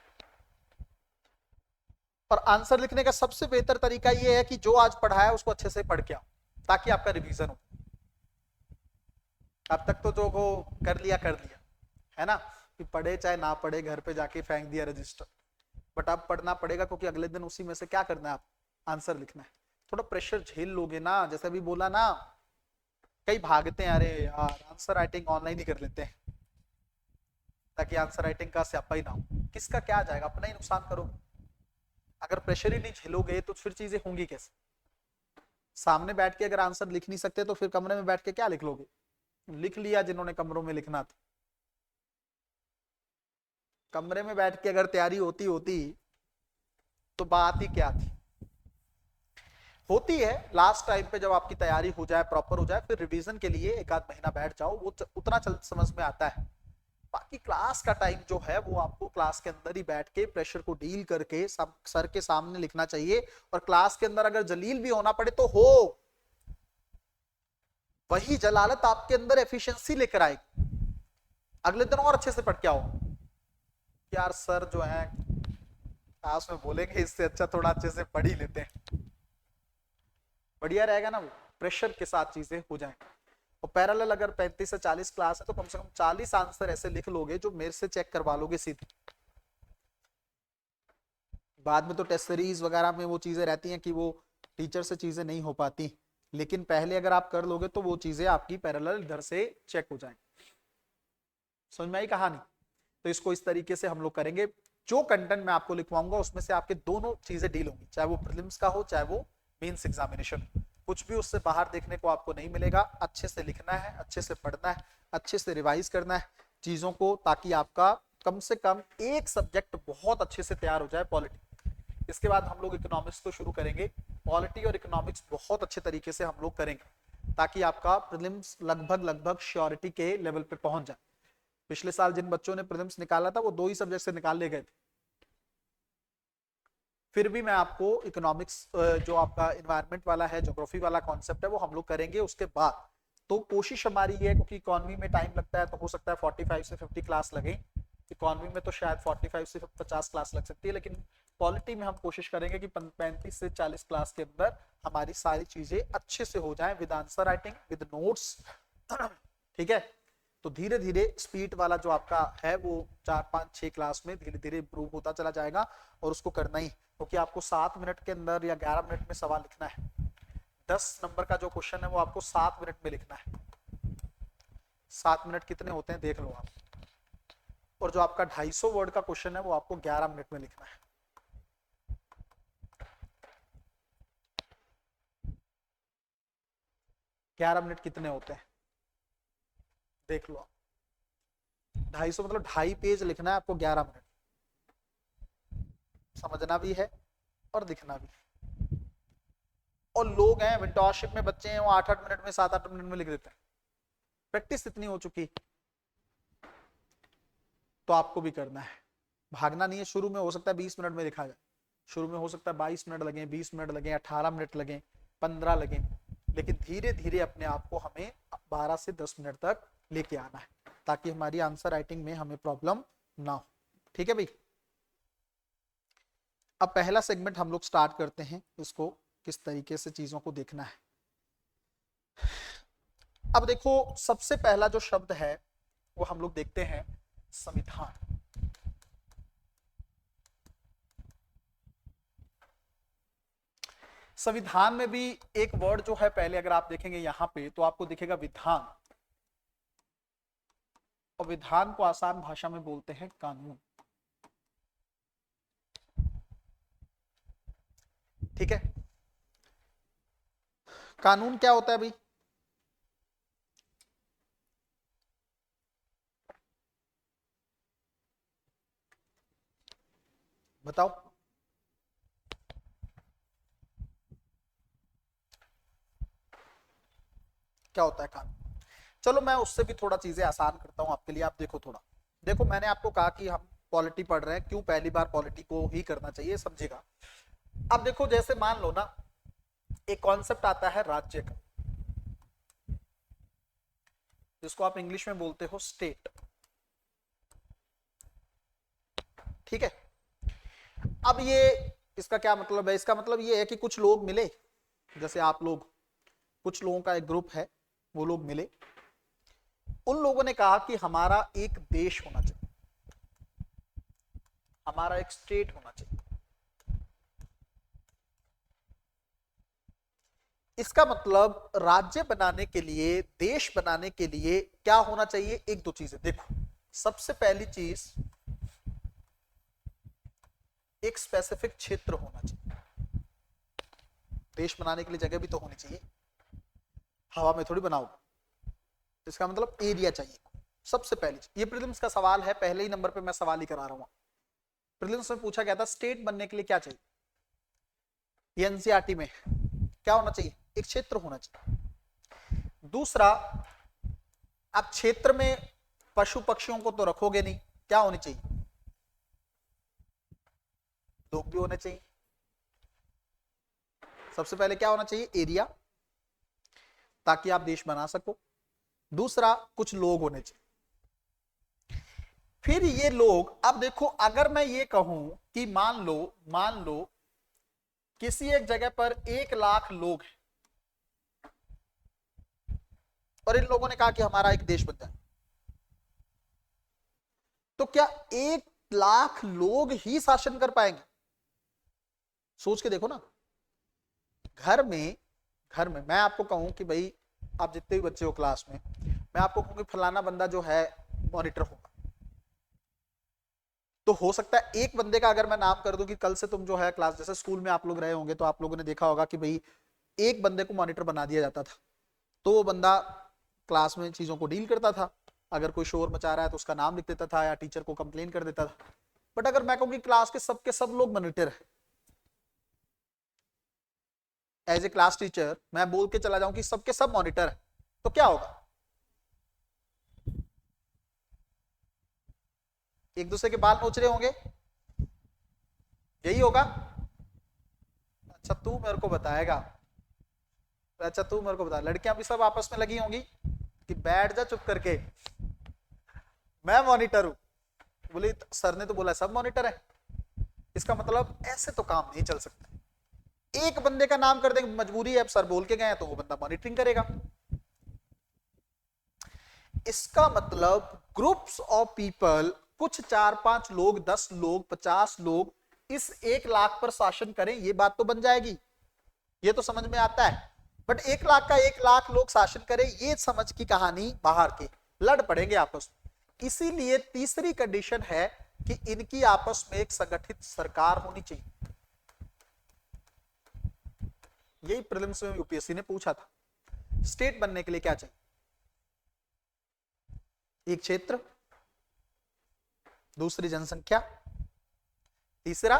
और आंसर लिखने का सबसे बेहतर तरीका ये है कि जो आज पढ़ा है उसको अच्छे से पढ़ के आओ, ताकि आपका रिवीजन हो। अब तक तो जो को कर लिया है ना, कि पढ़े चाहे ना पढ़े, घर पे जाके फेंक दिया रजिस्टर। बट अब पढ़ना पड़ेगा क्योंकि अगले दिन उसी में से क्या करना है, आप आंसर लिखना है। थोड़ा प्रेशर झेल लोगे ना, जैसे अभी बोला ना, कई भागते हैं, अरे यार आंसर राइटिंग ऑनलाइन ही कर लेते हैं ताकि आंसर राइटिंग का स्यापा ही ना हो। किसका क्या जाएगा, अपना ही नुकसान करोगे। अगर प्रेशर ही नहीं झेलोगे तो फिर चीजें होंगी कैसे। सामने बैठ के अगर आंसर लिख नहीं सकते तो फिर कमरे में बैठ के क्या लिख लोगे। लिख लिया जिन्होंने कमरों में लिखना था, कमरे में बैठ के अगर तैयारी होती होती तो बात ही क्या थी। होती है लास्ट टाइम पे जब आपकी तैयारी हो जाए, प्रॉपर हो जाए, फिर रिवीजन के लिए एक आध महीना बैठ जाओ, वो उतना समझ में आता है। बाकी क्लास का टाइम जो है वो आपको क्लास के अंदर ही बैठ के प्रेशर को डील करके सब सर के सामने लिखना चाहिए। और क्लास के अंदर अगर जलील भी होना पड़े तो हो, वही जलालत आपके अंदर एफिशिएंसी लेकर आएगी। अगले दिन और अच्छे से पढ़ के आओ। यार सर जो है क्लास में बोलेंगे, इससे अच्छा थोड़ा अच्छे से पढ़ ही लेते हैं, बढ़िया रहेगा ना। वो प्रेशर के साथ चीजें हो जाएंगी। और पैरेलल अगर 35 से 40 क्लास है तो कम से कम 40 आंसर ऐसे लिख लोगे जो मेरे से चेक करवा लोगे सीधे। बाद में तो टेस्ट सीरीज वगैरह में वो चीजें रहती हैं कि वो टीचर से चीजें नहीं हो पाती, लेकिन पहले अगर आप कर लोगे तो वो चीजें आपकी पैरेलल इधर से चेक हो जाएंगी। समझ में आई कहानी। तो इसको इस तरीके से हम लोग करेंगे। जो कंटेंट मैं आपको लिखवाऊंगा उसमें से आपके दोनों चीजें डील होंगी, चाहे वो प्रीलिम्स का हो चाहे वो मेंस एग्जामिनेशन। कुछ भी उससे बाहर देखने को आपको नहीं मिलेगा। अच्छे से लिखना है, अच्छे से पढ़ना है, अच्छे से रिवाइज करना है चीजों को, ताकि आपका कम से कम एक सब्जेक्ट बहुत अच्छे से तैयार हो जाए, पॉलिटी। इसके बाद हम लोग इकोनॉमिक्स को शुरू करेंगे। पॉलिटी और इकोनॉमिक्स बहुत अच्छे तरीके से हम लोग करेंगे ताकि आपका प्रीलिम्स लगभग श्योरिटी के लेवल पे पहुंच जाए। पिछले साल जिन बच्चों ने प्रीलिम्स निकाला था वो 2 ही सब्जेक्ट से निकाल ले गए थे। फिर भी मैं आपको इकोनॉमिक्स जो आपका इन्वायरमेंट वाला है, ज्योग्राफी वाला कॉन्सेप्ट है, वो हम लोग करेंगे उसके बाद। तो कोशिश हमारी ये है, क्योंकि इकोनॉमी में टाइम लगता है तो हो सकता है 45 से 50 क्लास लगे। इकोनॉमी में तो शायद 45 से 50 क्लास लग सकती है, लेकिन पॉलिटी में हम कोशिश करेंगे कि 35 से 40 क्लास के अंदर हमारी सारी चीजें अच्छे से हो जाएं, with answer writing, with notes. ठीक है। तो धीरे धीरे स्पीड वाला जो आपका है वो 4, 5, 6 क्लास में धीरे धीरे इंप्रूव होता चला जाएगा। और उसको करना ही, क्योंकि आपको 7 मिनट के अंदर या 11 मिनट में सवाल लिखना है। 10 नंबर का जो क्वेश्चन है वो आपको 7 मिनट में लिखना है। 7 मिनट कितने होते हैं देख लो आप। और जो आपका 250 वर्ड का क्वेश्चन है वो आपको 11 मिनट में लिखना है। 11 मिनट कितने होते हैं देख लो। 250 मतलब 2.5 पेज लिखना है आपको 11 मिनट, समझना भी है और दिखना भी है। और लोग हैं मेंटरशिप में, बच्चे हैं वो 8-8 मिनट में 7-8 मिनट में लिख देते हैं। प्रैक्टिस इतनी हो चुकी, तो आपको भी करना है, भागना नहीं है। शुरू में हो सकता है 20 मिनट में लिखा जाए, शुरू में हो सकता है 22 मिनट लगे, 20 मिनट लगे, 18 मिनट लगे, 15 लगे, लेकिन धीरे धीरे अपने आप को हमें 12 से 10 मिनट तक लेके आना है, ताकि हमारी आंसर राइटिंग में हमें प्रॉब्लम ना हो। ठीक है भाई। अब पहला सेगमेंट हम लोग स्टार्ट करते हैं, इसको किस तरीके से चीजों को देखना है। अब देखो, सबसे पहला जो शब्द है वो हम लोग देखते हैं संविधान। संविधान में भी एक वर्ड जो है, पहले अगर आप देखेंगे यहां पे तो आपको दिखेगा विधान, और विधान को आसान भाषा में बोलते हैं कानून। ठीक है, कानून क्या होता है भाई? बताओ। क्या होता है कानून? चलो मैं उससे भी थोड़ा चीजें आसान करता हूं आपके लिए। आप देखो थोड़ा, देखो मैंने आपको कहा कि हम पॉलिटी पढ़ रहे हैं, क्यों पहली बार पॉलिटी को ही करना चाहिए, समझेगा। अब देखो, जैसे मान लो ना, एक कॉन्सेप्ट आता है राज्य का, जिसको आप इंग्लिश में बोलते हो स्टेट। ठीक है, अब ये, इसका क्या मतलब है? इसका मतलब ये है कि कुछ लोग मिले, जैसे आप लोग, कुछ लोगों का एक ग्रुप है, वो लोग मिले, उन लोगों ने कहा कि हमारा एक देश होना चाहिए, हमारा एक स्टेट होना चाहिए। इसका मतलब राज्य बनाने के लिए, देश बनाने के लिए क्या होना चाहिए? एक दो चीजें देखो। सबसे पहली चीज, एक स्पेसिफिक क्षेत्र होना चाहिए। देश बनाने के लिए जगह भी तो होनी चाहिए, हवा में थोड़ी बनाओ। इसका मतलब एरिया चाहिए सबसे पहली। ये प्रीलिम्स का सवाल है, पहले ही नंबर पे मैं सवाल ही करा रहा हूं। प्रीलिम्स में पूछा गया था स्टेट बनने के लिए क्या चाहिए, एनसीईआरटी में क्या होना चाहिए? एक क्षेत्र होना चाहिए। दूसरा, आप क्षेत्र में पशु पक्षियों को तो रखोगे नहीं, क्या होनी चाहिए? लोग भी होने चाहिए। सबसे पहले क्या होना चाहिए? एरिया, ताकि आप देश बना सको। दूसरा, कुछ लोग होने चाहिए। फिर ये लोग, अब देखो, अगर मैं ये कहूं कि मान लो किसी एक जगह पर 1 लाख लोग हैं, और इन लोगों ने कहा कि हमारा एक देश बन जाए, तो क्या 1 लाख लोग ही शासन कर पाएंगे? सोच के देखो ना। घर में मैं आपको कहूं कि भाई, आप जितने भी बच्चे हो क्लास में, मैं आपको कहूं कि फलाना बंदा जो है मॉनिटर होगा, तो हो सकता है एक बंदे का अगर मैं नाम कर दूं कि कल से तुम जो है क्लास, जैसे स्कूल में आप लोग रहे होंगे तो आप लोगों ने देखा होगा कि भाई एक बंदे को मॉनिटर बना दिया जाता था, तो वो बंदा क्लास में चीजों को डील करता था। अगर कोई शोर मचा रहा है तो उसका नाम लिख देता था, या टीचर को कंप्लेन कर देता था। बट अगर मैं कहूँ कि क्लास के सब लोग मॉनिटर है, एज ए क्लास टीचर मैं बोल के चला जाऊं कि सबके सब मॉनिटर है, तो क्या होगा? एक दूसरे के बाल नोच रहे होंगे, यही होगा। अच्छा तू मेरे को बताएगा, अच्छा तू मेरे को बता, लड़कियां भी सब आपस में लगी होंगी कि बैठ जा चुप करके, मैं मॉनिटर हूं। बोली सर ने तो बोला सब मॉनिटर है, इसका मतलब ऐसे तो काम नहीं चल सकता। एक बंदे का नाम कर देंगे, मजबूरी है, अब सर बोल के गए तो वो बंदा मॉनिटरिंग करेगा। इसका मतलब ग्रुप्स ऑफ पीपल, कुछ 4-5 लोग, 10 लोग, 50 लोग इस 1 लाख पर शासन करें, ये बात तो बन जाएगी, ये तो समझ में आता है। बट 1 लाख का 1 लाख लोग शासन करें, ये समझ की कहानी बाहर के लड़ पड़ेंगे आपस में। इसीलिए तीसरी कंडीशन है कि इनकी आपस में एक संगठित सरकार होनी चाहिए। यही प्रीलिम्स में यूपीएससी ने पूछा था स्टेट बनने के लिए क्या चाहिए? एक क्षेत्र, दूसरी जनसंख्या, तीसरा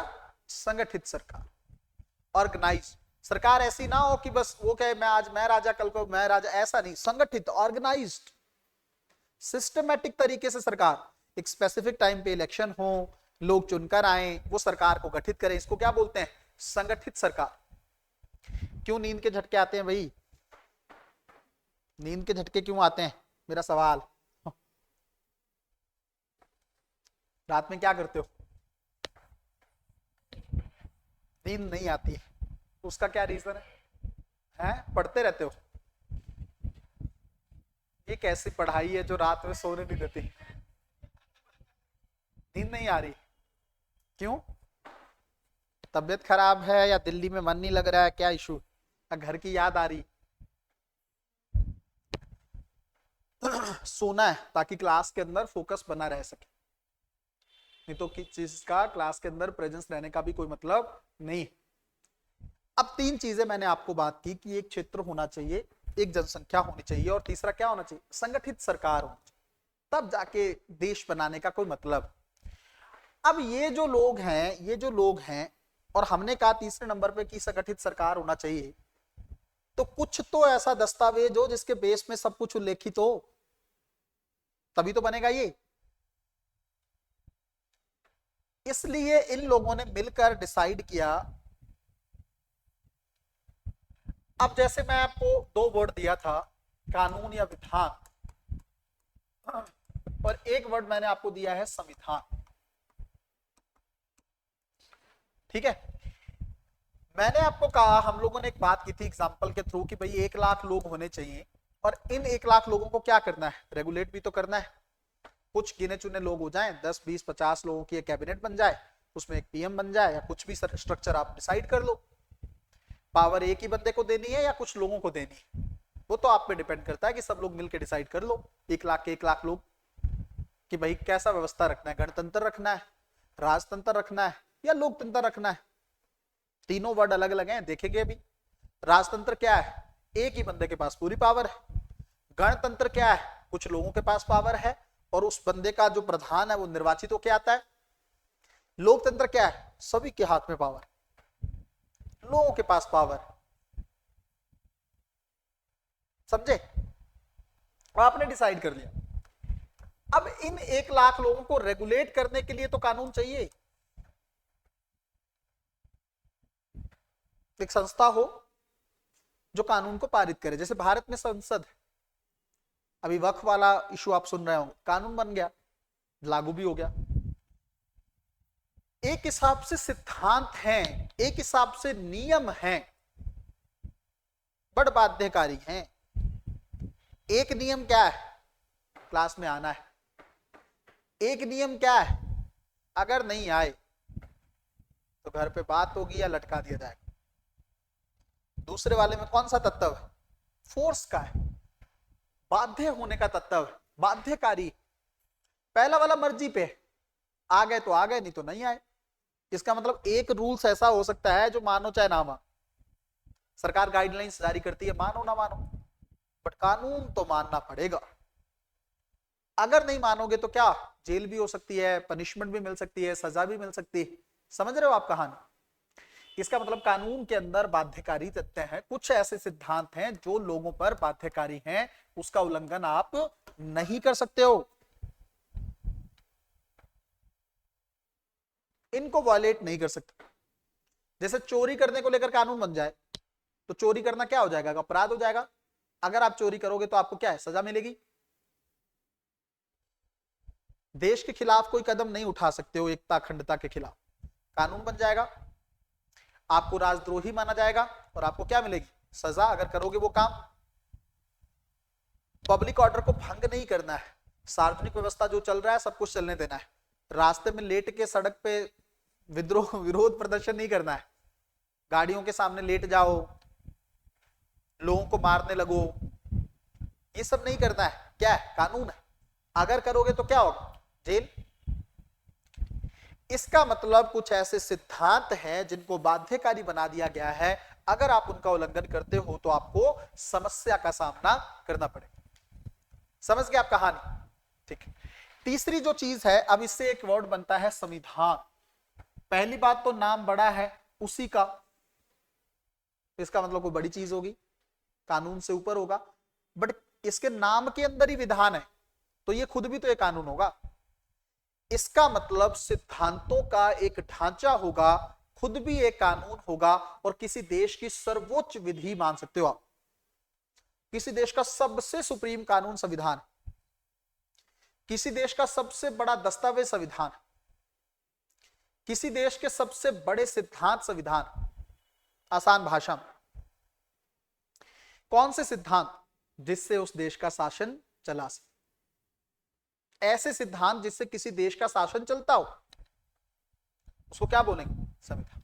संगठित सरकार, ऑर्गेनाइज सरकार। ऐसी ना हो कि बस वो कहे मैं आज मैं राजा कल को मैं राजा, ऐसा नहीं, संगठित, ऑर्गेनाइज्ड, सिस्टमेटिक तरीके से सरकार, एक स्पेसिफिक टाइम पे इलेक्शन हो, लोग चुनकर आए, वो सरकार को गठित करें, इसको क्या बोलते हैं? संगठित सरकार। क्यों नींद के झटके आते हैं भाई? नींद के झटके क्यों आते हैं, मेरा सवाल। रात में क्या करते हो? नींद नहीं आती है, उसका क्या रीजन है? हैं? पढ़ते रहते हो? ये कैसी पढ़ाई है जो रात में सोने नहीं देती? नींद नहीं आ रही, क्यों? तबीयत खराब है या दिल्ली में मन नहीं लग रहा है, क्या इशू? या घर की याद आ रही? सोना है ताकि क्लास के अंदर फोकस बना रह सके, नहीं तो किस चीज का क्लास के अंदर प्रेजेंस रहने का भी कोई मतलब नहीं। अब तीन चीजें मैंने आपको बात की कि एक क्षेत्र होना चाहिए, एक जनसंख्या होनी चाहिए, और तीसरा क्या होना चाहिए? संगठित सरकार होनी चाहिए, तब जाके देश बनाने का कोई मतलब। अब ये जो लोग हैं और हमने कहा तीसरे नंबर पे कि संगठित सरकार होना चाहिए, तो कुछ तो ऐसा दस्तावेज हो जिसके बेस में सब कुछ उल्लेखित हो, तभी तो बनेगा ये। इसलिए इन लोगों ने मिलकर डिसाइड किया। अब जैसे मैं आपको दो वर्ड दिया था, कानून या विधान, और एक वर्ड मैंने आपको दिया है संविधान, ठीक है? मैंने आपको कहा, हम लोगों ने एक बात की थी एग्जांपल के थ्रू कि भाई 1 लाख लोग होने चाहिए, और इन 1 लाख लोगों को क्या करना है? रेगुलेट भी तो करना है। कुछ गिने चुने लोग हो जाएं, 10 20 50 लोगों की एक कैबिनेट बन जाए, उसमें एक पीएम बन जाए, या कुछ भी स्ट्रक्चर आप डिसाइड कर लो। पावर एक ही बंदे को देनी है या कुछ लोगों को देनी है, वो तो आप पे डिपेंड करता है कि सब लोग मिलकर डिसाइड कर लो। 1 लाख के 1 लाख लोग कि भाई कैसा व्यवस्था रखना है, गणतंत्र रखना है, राजतंत्र रखना है, या लोकतंत्र रखना है। तीनों वर्ड अलग अलग हैं, देखेंगे अभी। राजतंत्र क्या है? एक ही बंदे के पास पूरी पावर है। गणतंत्र क्या है? कुछ लोगों के पास पावर है और उस बंदे का जो प्रधान है वो निर्वाचित होकर आता है। लोकतंत्र क्या है? सभी के हाथ में पावर, लोगों के पास पावर, समझे? आपने डिसाइड कर लिया। अब इन 1 लाख लोगों को रेगुलेट करने के लिए तो कानून चाहिए, एक संस्था हो जो कानून को पारित करे। जैसे भारत में संसद है, अभी वक्फ वाला इशू आप सुन रहे हो, कानून बन गया, लागू भी हो गया। एक हिसाब से सिद्धांत हैं, एक हिसाब से नियम हैं, बड़ बाध्यकारी हैं। एक नियम क्या है? क्लास में आना है। एक नियम क्या है? अगर नहीं आए तो घर पे बात होगी या लटका दिया जाएगा। दूसरे वाले में कौन सा तत्व है? फोर्स का है, बाध्य होने का तत्व है, बाध्यकारी। पहला वाला मर्जी पे, आ गए तो आ गए, नहीं तो नहीं आए। इसका मतलब एक रूल्स ऐसा हो सकता है जो मानो चाहे ना मानो। सरकार गाइडलाइंस जारी करती है, मानो ना मानो, बट कानून तो मानना पड़ेगा। अगर नहीं मानोगे तो क्या? जेल भी हो सकती है, पनिशमेंट भी मिल सकती है, सजा भी मिल सकती है। समझ रहे हो आप कहानी? इसका मतलब कानून के अंदर बाध्यकारी तथ्य हैं, कुछ ऐसे सिद्धांत हैं जो लोगों पर बाध्यकारी हैं, उसका उल्लंघन आप नहीं कर सकते हो, इनको वायलेट नहीं कर सकते। जैसे चोरी करने को लेकर कानून बन जाए तो चोरी करना क्या हो जाएगा? अपराध हो जाएगा। अगर आप चोरी करोगे तो आपको क्या है? सजा मिलेगी। देश के खिलाफ कोई कदम नहीं उठा सकते हो, एकता अखंडता के खिलाफ, कानून बन जाएगा, आपको राजद्रोही माना जाएगा और आपको क्या मिलेगी? सजा, अगर करोगे वो काम। पब्लिक ऑर्डर को भंग नहीं करना है, सार्वजनिक व्यवस्था जो चल रहा है सब कुछ चलने देना है। रास्ते में लेट के सड़क पे विद्रोह विरोध प्रदर्शन नहीं करना है, गाड़ियों के सामने लेट जाओ, लोगों को मारने लगो, ये सब नहीं करना है। क्या है? कानून है। अगर करोगे तो क्या होगा? जेल। इसका मतलब कुछ ऐसे सिद्धांत हैं जिनको बाध्यकारी बना दिया गया है। अगर आप उनका उल्लंघन करते हो तो आपको समस्या का सामना करना पड़ेगा। समझ गए आप कहानी? ठीक है। तीसरी जो चीज है, अब इससे एक वर्ड बनता है संविधान। पहली बात तो नाम बड़ा है उसी का, इसका मतलब कोई बड़ी चीज होगी, कानून से ऊपर होगा, बट इसके नाम के अंदर ही विधान है तो ये खुद भी तो एक कानून होगा। इसका मतलब सिद्धांतों का एक ढांचा होगा, खुद भी एक कानून होगा, और किसी देश की सर्वोच्च विधि मान सकते हो आप। किसी देश का सबसे सुप्रीम कानून संविधान, किसी देश का सबसे बड़ा दस्तावेज संविधान, किसी देश के सबसे बड़े सिद्धांत संविधान। आसान भाषा में, कौन से सिद्धांत? जिससे उस देश का शासन चला सके। ऐसे सिद्धांत जिससे किसी देश का शासन चलता हो उसको क्या बोलेंगे? संविधान।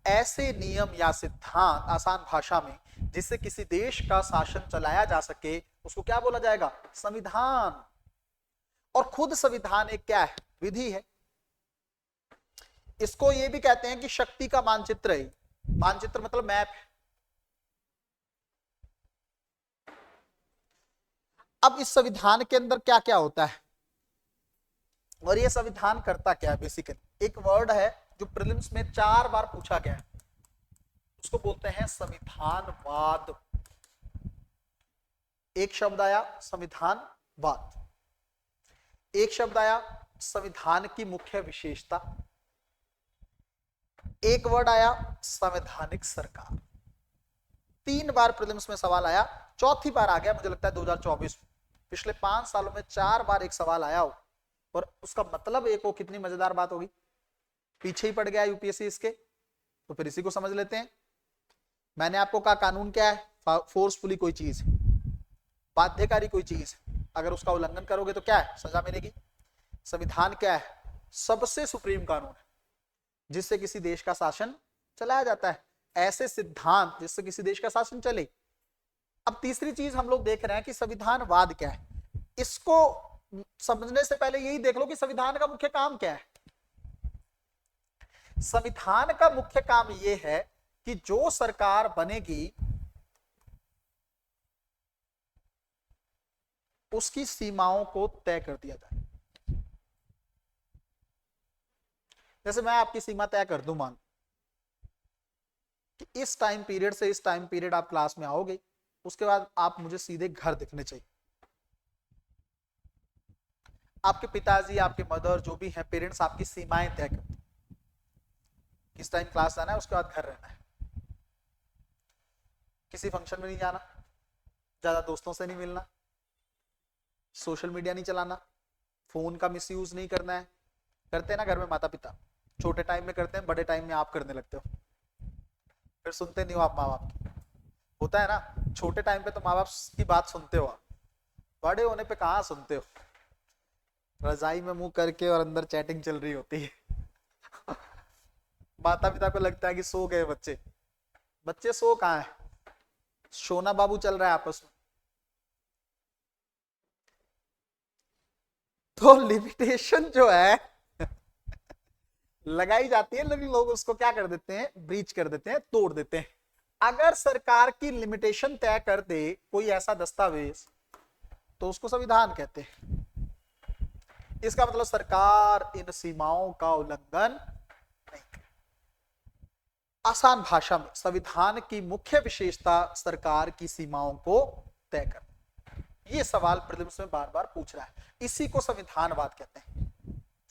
ऐसे नियम या सिद्धांत, आसान भाषा में, जिससे किसी देश का शासन चलाया जा सके उसको क्या बोला जाएगा? संविधान। और खुद संविधान एक क्या है? विधि है। इसको ये भी कहते हैं कि शक्ति का मानचित्र है। मानचित्र मतलब मैप है। अब इस संविधान के अंदर क्या क्या होता है और ये संविधान करता क्या है? बेसिकली एक वर्ड है जो प्रीलिम्स में 4 बार पूछा गया है, उसको बोलते हैं संविधानवाद। एक शब्द आया संविधानवाद, एक शब्द आया संविधान की मुख्य विशेषता, एक वर्ड आया संवैधानिक सरकार। 3 बार प्रीलिम्स में सवाल आया, चौथी बार आ गया मुझे लगता है 2024 में। पिछले 5 सालों में 4 बार एक सवाल आया हो और उसका मतलब एक हो। कितनी मजेदार बात होगी। पीछे ही पड़ गया यूपीएससी इसके, तो फिर इसी को समझ लेते हैं। मैंने आपको कहा कानून क्या है? फोर्सफुली कोई चीज है, बाध्यकारी कोई चीज है, अगर उसका उल्लंघन करोगे तो क्या है? सजा मिलेगी। संविधान क्या है? सबसे सुप्रीम कानून है जिससे किसी देश का शासन चलाया जाता है। ऐसे सिद्धांत जिससे किसी देश का शासन चले। अब तीसरी चीज हम लोग देख रहे हैं कि संविधानवाद क्या है। इसको समझने से पहले यही देख लो कि संविधान का मुख्य काम क्या है। संविधान का मुख्य काम यह है कि जो सरकार बनेगी उसकी सीमाओं को तय कर दिया जाए। जैसे मैं आपकी सीमा तय कर दूं, मान कि इस टाइम पीरियड से इस टाइम पीरियड आप क्लास में आओगे, उसके बाद आप मुझे सीधे घर दिखने चाहिए। आपके पिताजी, आपके मदर, जो भी हैं पेरेंट्स, आपकी सीमाएं तय करते हैं। किस टाइम क्लास आना है, उसके बाद घर रहना है, किसी फंक्शन में नहीं जाना, ज्यादा दोस्तों से नहीं मिलना, सोशल मीडिया नहीं चलाना, फोन का मिसयूज नहीं करना है। करते हैं ना घर में माता पिता, छोटे टाइम में करते हैं, बड़े टाइम में आप करने लगते हो, फिर सुनते नहीं हो आप माँ बाप की। होता है ना, छोटे टाइम पे तो माँ बाप की बात सुनते हो आप, बड़े होने पे कहाँ सुनते हो। रजाई में मुंह करके और अंदर चैटिंग चल रही होती है। माता पिता को लगता है कि सो गए बच्चे, बच्चे सो कहाँ है, सोना बाबू चल रहा है आपस में। तो लिमिटेशन जो है लगाई जाती है, लेकिन लोग उसको क्या कर देते हैं? ब्रीच कर देते हैं, तोड़ देते हैं। अगर सरकार की लिमिटेशन तय कर दे कोई ऐसा दस्तावेज तो उसको संविधान कहते हैं। इसका मतलब सरकार इन सीमाओं का उल्लंघन नहीं करे। आसान भाषा में, संविधान की मुख्य विशेषता सरकार की सीमाओं को तय करना। ये सवाल प्रीलिम्स में बार बार पूछ रहा है, इसी को संविधानवाद कहते हैं।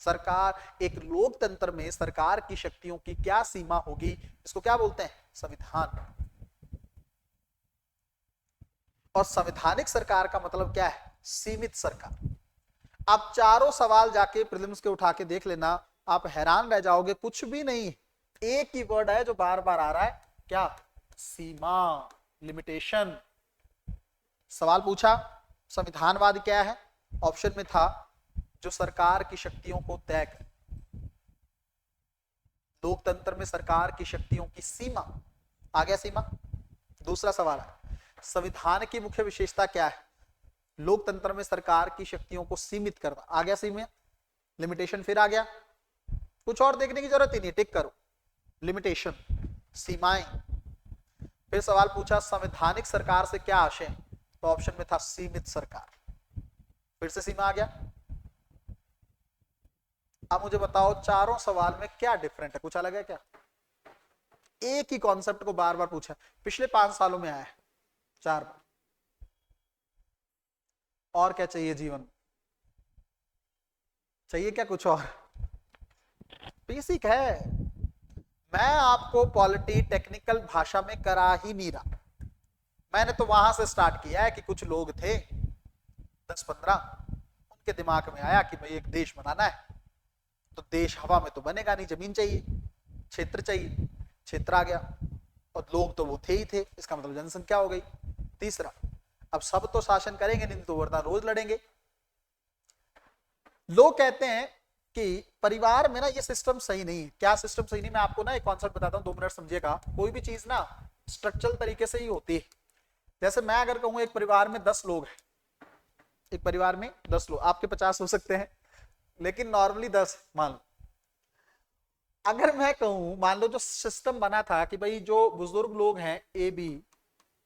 सरकार, एक लोकतंत्र में सरकार की शक्तियों की क्या सीमा होगी, इसको क्या बोलते हैं? संविधान। और संवैधानिक सरकार का मतलब क्या है? सीमित सरकार। आप चारों सवाल जाके प्रीलिम्स के उठा के देख लेना, आप हैरान रह जाओगे। कुछ भी नहीं, एक ही वर्ड है जो बार बार आ रहा है, क्या? सीमा, लिमिटेशन। सवाल पूछा संविधानवाद क्या है, ऑप्शन में था जो सरकार की शक्तियों को तय करे। लोकतंत्र में सरकार की शक्तियों की सीमा, आ गया सीमा। दूसरा सवाल है संविधान की मुख्य विशेषता क्या है? लोकतंत्र में सरकार की शक्तियों को सीमित करना, आ गया सीमा। लिमिटेशन फिर आ गया, कुछ और देखने की जरूरत ही नहीं, टिक करो लिमिटेशन। सीमाएं। फिर सवाल पूछा संवैधानिक सरकार से क्या आशय, तो ऑप्शन में था सीमित सरकार। फिर से सीमा आ गया। अब मुझे बताओ चारों सवाल में क्या डिफरेंट है, कुछ अलग है क्या? एक ही कॉन्सेप्ट को बार बार पूछा, पिछले 5 सालों में आया है 4 बार। और क्या चाहिए जीवन, चाहिए क्या कुछ और? बेसिक है। मैं आपको पॉलिटी टेक्निकल भाषा में करा ही नहीं रहा। मैंने तो वहां से स्टार्ट किया है कि कुछ लोग थे 10-15, उनके दिमाग में आया कि भाई एक देश बनाना है, तो देश हवा में तो बनेगा नहीं, जमीन चाहिए, क्षेत्र चाहिए, क्षेत्र आ गया, और लोग तो वो थे ही थे, इसका मतलब जनसंख्या हो गई। तीसरा, अब सब तो शासन करेंगे नहीं तो वरना रोज लड़ेंगे। लोग कहते हैं कि परिवार में ना ये सिस्टम सही नहीं है। क्या सिस्टम सही नहीं? मैं आपको ना एक कॉन्सेप्ट बताता हूँ, 2 मिनट समझिएगा। कोई भी चीज ना स्ट्रक्चरल तरीके से ही होती है। जैसे मैं अगर कहूँ एक परिवार में 10 लोग हैं, एक परिवार में 10 लोग, आपके 50 हो सकते हैं, लेकिन नॉर्मली 10 मान लो। अगर मैं कहूँ, मान लो जो सिस्टम बना था कि भाई जो बुजुर्ग लोग हैं ए बी,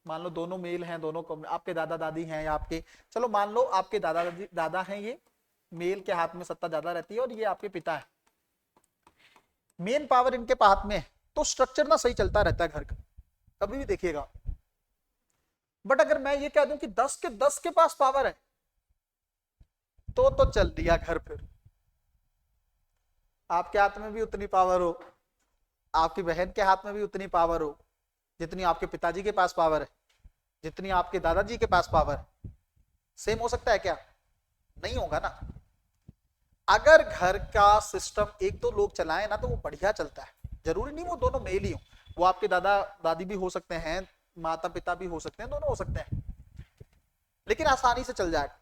मान लो दोनों मेल हैं, दोनों आपके दादा दादी हैं या आपके, चलो मान लो आपके दादा दादी दादा हैं, ये मेल के हाथ में सत्ता ज्यादा रहती है और ये आपके पिता है, मेन पावर इनके हाथ में है, तो स्ट्रक्चर ना सही चलता रहता है घर का, कभी भी देखिएगा। बट अगर मैं ये कह दूं कि 10 के 10 के पास पावर है, तो चल दिया घर। फिर आपके हाथ में भी उतनी पावर हो, आपकी बहन के हाथ में भी उतनी पावर हो जितनी आपके पिताजी के पास पावर है, जितनी आपके दादाजी के पास पावर है। सेम हो सकता है क्या? नहीं होगा ना। अगर घर का सिस्टम एक दो लोग चलाए ना तो वो बढ़िया चलता है। जरूरी नहीं वो दोनों मेल ही हो, वो आपके दादा दादी भी हो सकते हैं, माता पिता भी हो सकते हैं, दोनों हो सकते हैं, लेकिन आसानी से चल जाएगा।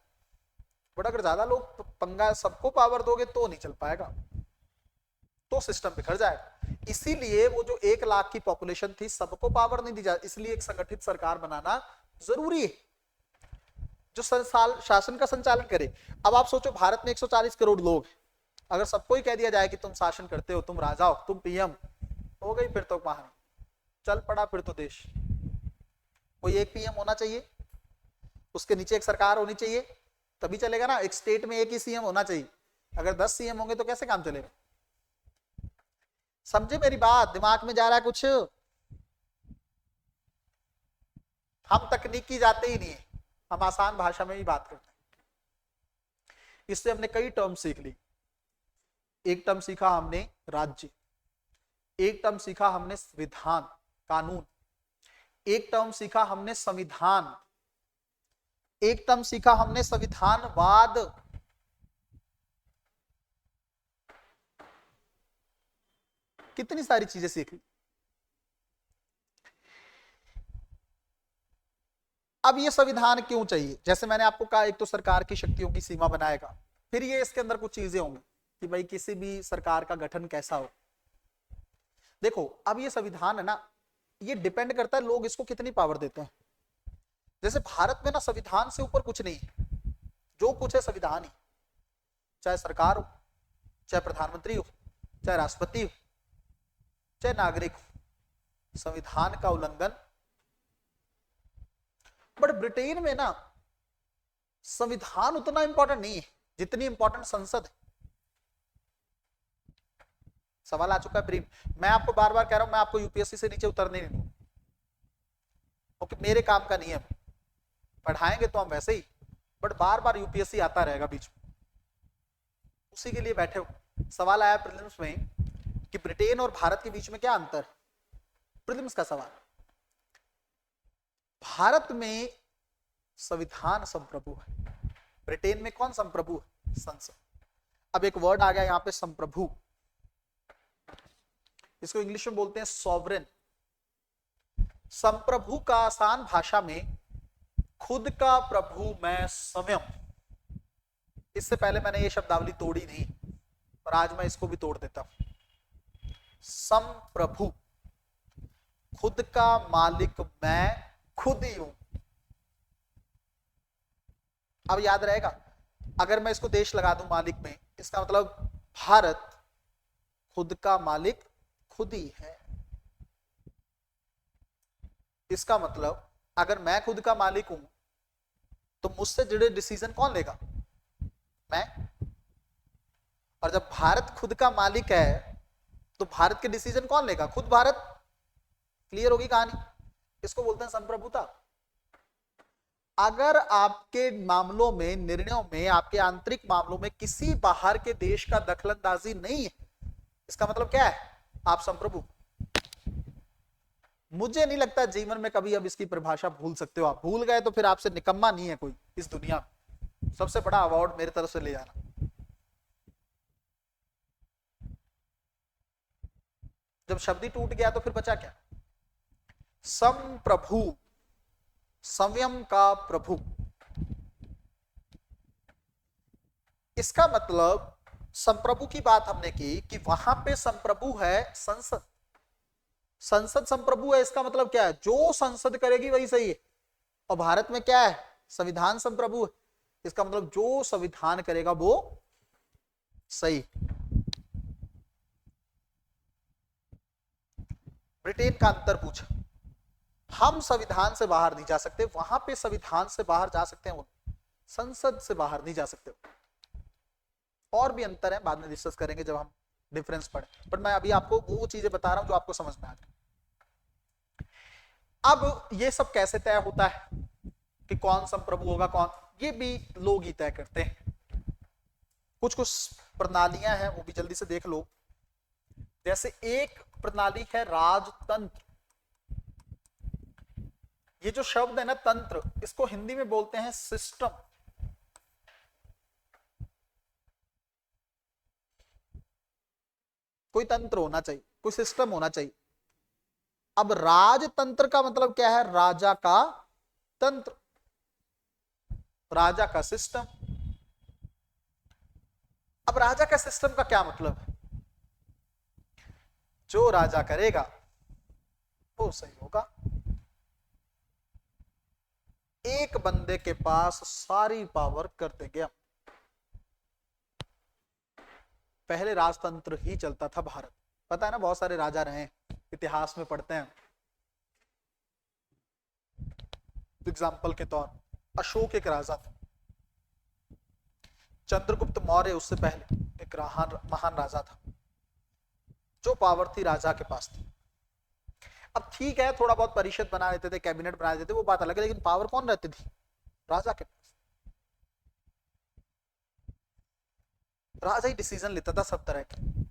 बट अगर ज्यादा लोग पंगा सबको पावर दोगे तो नहीं चल पाएगा, तो सिस्टम बिखर जाएगा। इसीलिए वो जो 1 लाख की पॉपुलेशन थी, सबको पावर नहीं दी जाती, इसलिए एक संगठित सरकार बनाना जरूरी है जो शासन का संचालन करे। अब आप सोचो भारत में 140 करोड़ लोग, अगर सबको ही कह दिया जाए कि तुम शासन करते हो, तुम राजा हो, तुम पीएम हो गई, फिर तो वहां चल पड़ा। फिर तो देश, कोई एक पीएम होना चाहिए, उसके नीचे एक सरकार होनी चाहिए, तभी चलेगा ना। एक स्टेट में एक ही सीएम होना चाहिए, अगर 10 सीएम होंगे तो कैसे काम चलेगा? समझे मेरी बात? दिमाग में जा रहा है कुछ? हम तकनीकी जाते ही नहीं है, हम आसान भाषा में ही बात करते हैं। इससे हमने कई टर्म सीख ली। एक टर्म सीखा हमने राज्य, एक टर्म सीखा हमने विधान कानून, एक टर्म सीखा हमने संविधान, एक टर्म सीखा हमने संविधानवाद, कितनी सारी चीजें सीख ली। अब ये संविधान क्यों चाहिए? जैसे मैंने आपको कहा, एक तो सरकार की शक्तियों की सीमा बनाएगा, फिर ये इसके अंदर कुछ चीजें होंगी कि भाई किसी भी सरकार का गठन कैसा हो। देखो अब ये संविधान है ना, ये डिपेंड करता है लोग इसको कितनी पावर देते हैं। जैसे भारत में ना संविधान से ऊपर कुछ नहीं है, जो कुछ है संविधान ही, चाहे सरकार हो, चाहे प्रधानमंत्री हो, चाहे राष्ट्रपति हो, चाहे नागरिक हो, संविधान का उल्लंघन। बट ब्रिटेन में ना संविधान उतना इंपॉर्टेंट नहीं है जितनी इंपॉर्टेंट संसद है। सवाल आ चुका है प्रीम, मैं आपको बार बार कह रहा हूं, मैं आपको यूपीएससी से नीचे उतरने नहीं दूंगा, ओके? मेरे काम का नियम, पढ़ाएंगे तो हम वैसे ही, बट बार बार यूपीएससी आता रहेगा बीच में, उसी के लिए बैठे हो। सवाल आया प्रीलिम्स में कि ब्रिटेन और भारत के बीच में क्या अंतर है, प्रीलिम्स का सवाल। भारत में संविधान संप्रभु है, ब्रिटेन में कौन संप्रभु है? संसद। अब एक वर्ड आ गया यहां पे संप्रभु, इसको इंग्लिश में बोलते हैं सॉवरेन। संप्रभु का आसान भाषा में खुद का प्रभु मैं स्वयं। इससे पहले मैंने ये शब्दावली तोड़ी नहीं, और आज मैं इसको भी तोड़ देता हूं। संप्रभु, खुद का मालिक मैं खुद ही हूं। अब याद रहेगा, अगर मैं इसको देश लगा दूं मालिक में, इसका मतलब भारत खुद का मालिक खुद ही है। इसका मतलब अगर मैं खुद का मालिक हूं तो मुझसे जुड़े डिसीजन कौन लेगा? मैं। और जब भारत खुद का मालिक है तो भारत के डिसीजन कौन लेगा? खुद भारत। क्लियर होगी कहानी? इसको बोलते हैं संप्रभुता। अगर आपके मामलों में, निर्णयों में, आपके आंतरिक मामलों में किसी बाहर के देश का दखलंदाजी नहीं है, इसका मतलब क्या है? आप संप्रभु। मुझे नहीं लगता जीवन में कभी अब इसकी परिभाषा भूल सकते हो। आप भूल गए तो फिर आपसे निकम्मा नहीं है कोई इस दुनिया में। सबसे बड़ा अवार्ड मेरी तरफ से ले जाना। जब शब्द ही टूट गया तो फिर बचा क्या? संप्रभु, संयम का प्रभु। इसका मतलब संप्रभु की बात हमने की कि वहां पे संप्रभु है संसद। संसद संप्रभु है, इसका मतलब क्या है? जो संसद करेगी वही सही है। और भारत में क्या है? संविधान संप्रभु है, इसका मतलब जो संविधान करेगा वो सही। ब्रिटेन का अंतर पूछा। हम संविधान से बाहर नहीं जा सकते, वहां पे संविधान से बाहर जा सकते हैं वो, संसद से बाहर नहीं जा सकते। और भी अंतर है, बाद में डिस्कस करेंगे जब हम डिफरेंस पढ़े, पर मैं अभी आपको वो चीजें बता रहा हूं जो आपको समझ में आ जाए। अब ये सब कैसे तय होता है कि कौन संप्रभु होगा कौन? ये भी लोग ही तय करते हैं। कुछ कुछ प्रणालियां हैं, वो भी जल्दी से देख लो। जैसे एक प्रणाली है राजतंत्र। ये जो शब्द है ना तंत्र, इसको हिंदी में बोलते हैं सिस्टम। कोई तंत्र होना चाहिए, कोई सिस्टम होना चाहिए। अब राजतंत्र का मतलब क्या है? राजा का तंत्र, राजा का सिस्टम। अब राजा का सिस्टम का क्या मतलब है? जो राजा करेगा वो सही होगा। एक बंदे के पास सारी पावर कर देंगे हम। पहले राजतंत्र ही चलता था भारत, पता है ना, बहुत सारे राजा रहे, इतिहास में पढ़ते हैं। एग्जाम्पल के तौर, अशोक एक राजा था, चंद्रगुप्त मौर्य उससे पहले एक महान राजा था। जो पावर थी राजा के पास थी। अब ठीक है, थोड़ा बहुत परिषद बना लेते थे, कैबिनेट बना लेते थे, वो बात अलग है, लेकिन पावर कौन रहती थी? राजा के पास। राजा ही डिसीजन लेता था सब तरह के।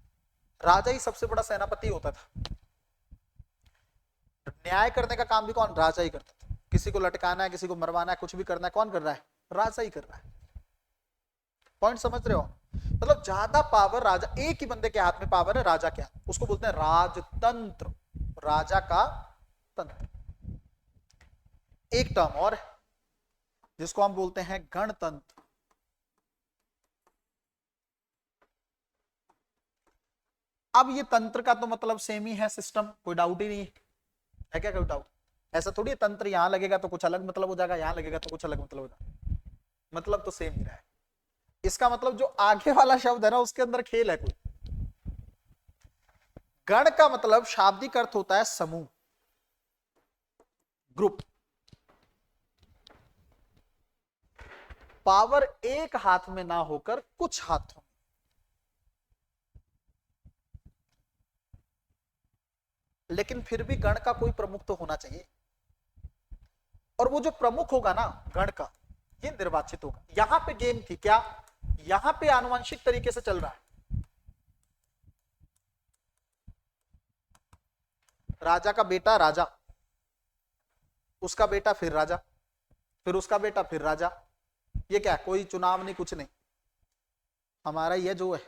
राजा ही सबसे बड़ा सेनापति होता था। न्याय करने का काम भी कौन? राजा ही करता था। किसी को लटकाना है, किसी को मरवाना है, कुछ भी करना है, कौन कर रहा है? राजा ही कर रहा है। पॉइंट समझ रहे हो? मतलब ज्यादा पावर राजा, एक ही बंदे के हाथ में पावर है, राजा के हाथ, उसको बोलते हैं राजतंत्र, राजा का तंत्र। एक टर्म और है जिसको हम बोलते हैं गणतंत्र। अब ये तंत्र का तो मतलब सेम ही है, सिस्टम, कोई डाउट ही नहीं है क्या? कोई डाउट? ऐसा थोड़ी तंत्र यहां लगेगा तो कुछ अलग मतलब हो जाएगा, यहां लगेगा तो कुछ अलग मतलब हो जाएगा। मतलब तो सेम ही रहा है। इसका मतलब जो आगे वाला शब्द है ना, उसके अंदर खेल है कोई। गण का मतलब शाब्दिक अर्थ होता है समूह, ग्रुप। पावर एक हाथ में ना होकर कुछ हाथों में। लेकिन फिर भी गण का कोई प्रमुख तो होना चाहिए, और वो जो प्रमुख होगा ना गण का, ये निर्वाचित होगा। यहां पे गेम थी क्या? यहां पे आनुवंशिक तरीके से चल रहा है। राजा का बेटा राजा, उसका बेटा फिर राजा, फिर उसका बेटा फिर राजा। ये क्या? कोई चुनाव नहीं, कुछ नहीं, हमारा ये जो है,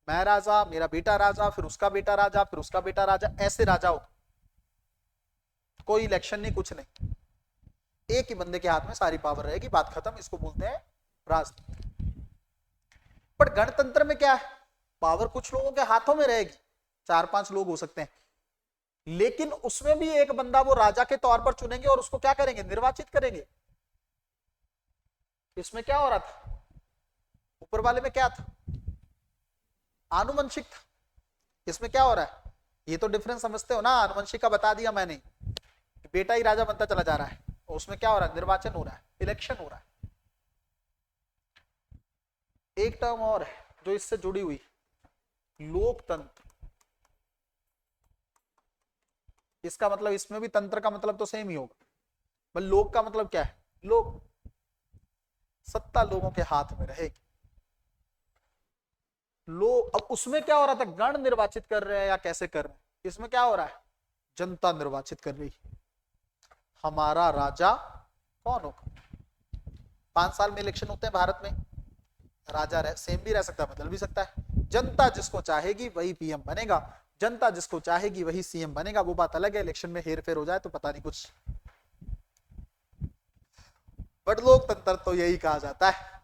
मैं राजा, मेरा बेटा राजा, फिर उसका बेटा राजा, फिर उसका बेटा राजा, ऐसे राजा हो। कोई इलेक्शन नहीं, कुछ नहीं, एक ही बंदे के हाथ में सारी पावर रहेगी, बात खत्म। इसको बोलते हैं राजतंत्र। पर गणतंत्र में क्या है? पावर कुछ लोगों के हाथों में रहेगी, 4-5 लोग हो सकते हैं, लेकिन उसमें भी एक बंदा वो राजा के तौर पर चुनेंगे और उसको क्या करेंगे? निर्वाचित करेंगे। इसमें क्या हो रहा था? ऊपर वाले में क्या था? आनुवंशिक था। इसमें क्या हो रहा है? ये तो डिफरेंस समझते हो ना, आनुवंशिक का बता दिया मैंने। बेटा ही राजा बनता चला जा रहा है, और उसमें क्या हो रहा है, निर्वाचन हो रहा है, इलेक्शन हो रहा है। एक टर्म और है जो इससे जुड़ी हुई, लोकतंत्र। इसका मतलब, इसमें भी तंत्र का मतलब तो सेम ही होगा, पर लोक का मतलब क्या है, लोग, सत्ता लोगों के हाथ में रहेगी। लोग, अब उसमें क्या हो रहा था, गण निर्वाचित कर रहे हैं या कैसे कर रहे हैं, इसमें क्या हो रहा है, जनता निर्वाचित कर रही है। हमारा राजा कौन होगा। 5 साल में इलेक्शन होते हैं भारत में, राजा सेम भी रह सकता है, बदल भी सकता है। जनता जिसको चाहेगी वही पीएम बनेगा, जनता जिसको चाहेगी वही सीएम बनेगा। वो बात अलग है, इलेक्शन में हेर फेर हो जाए तो पता नहीं कुछ, बट लोकतंत्र तो यही कहा जाता है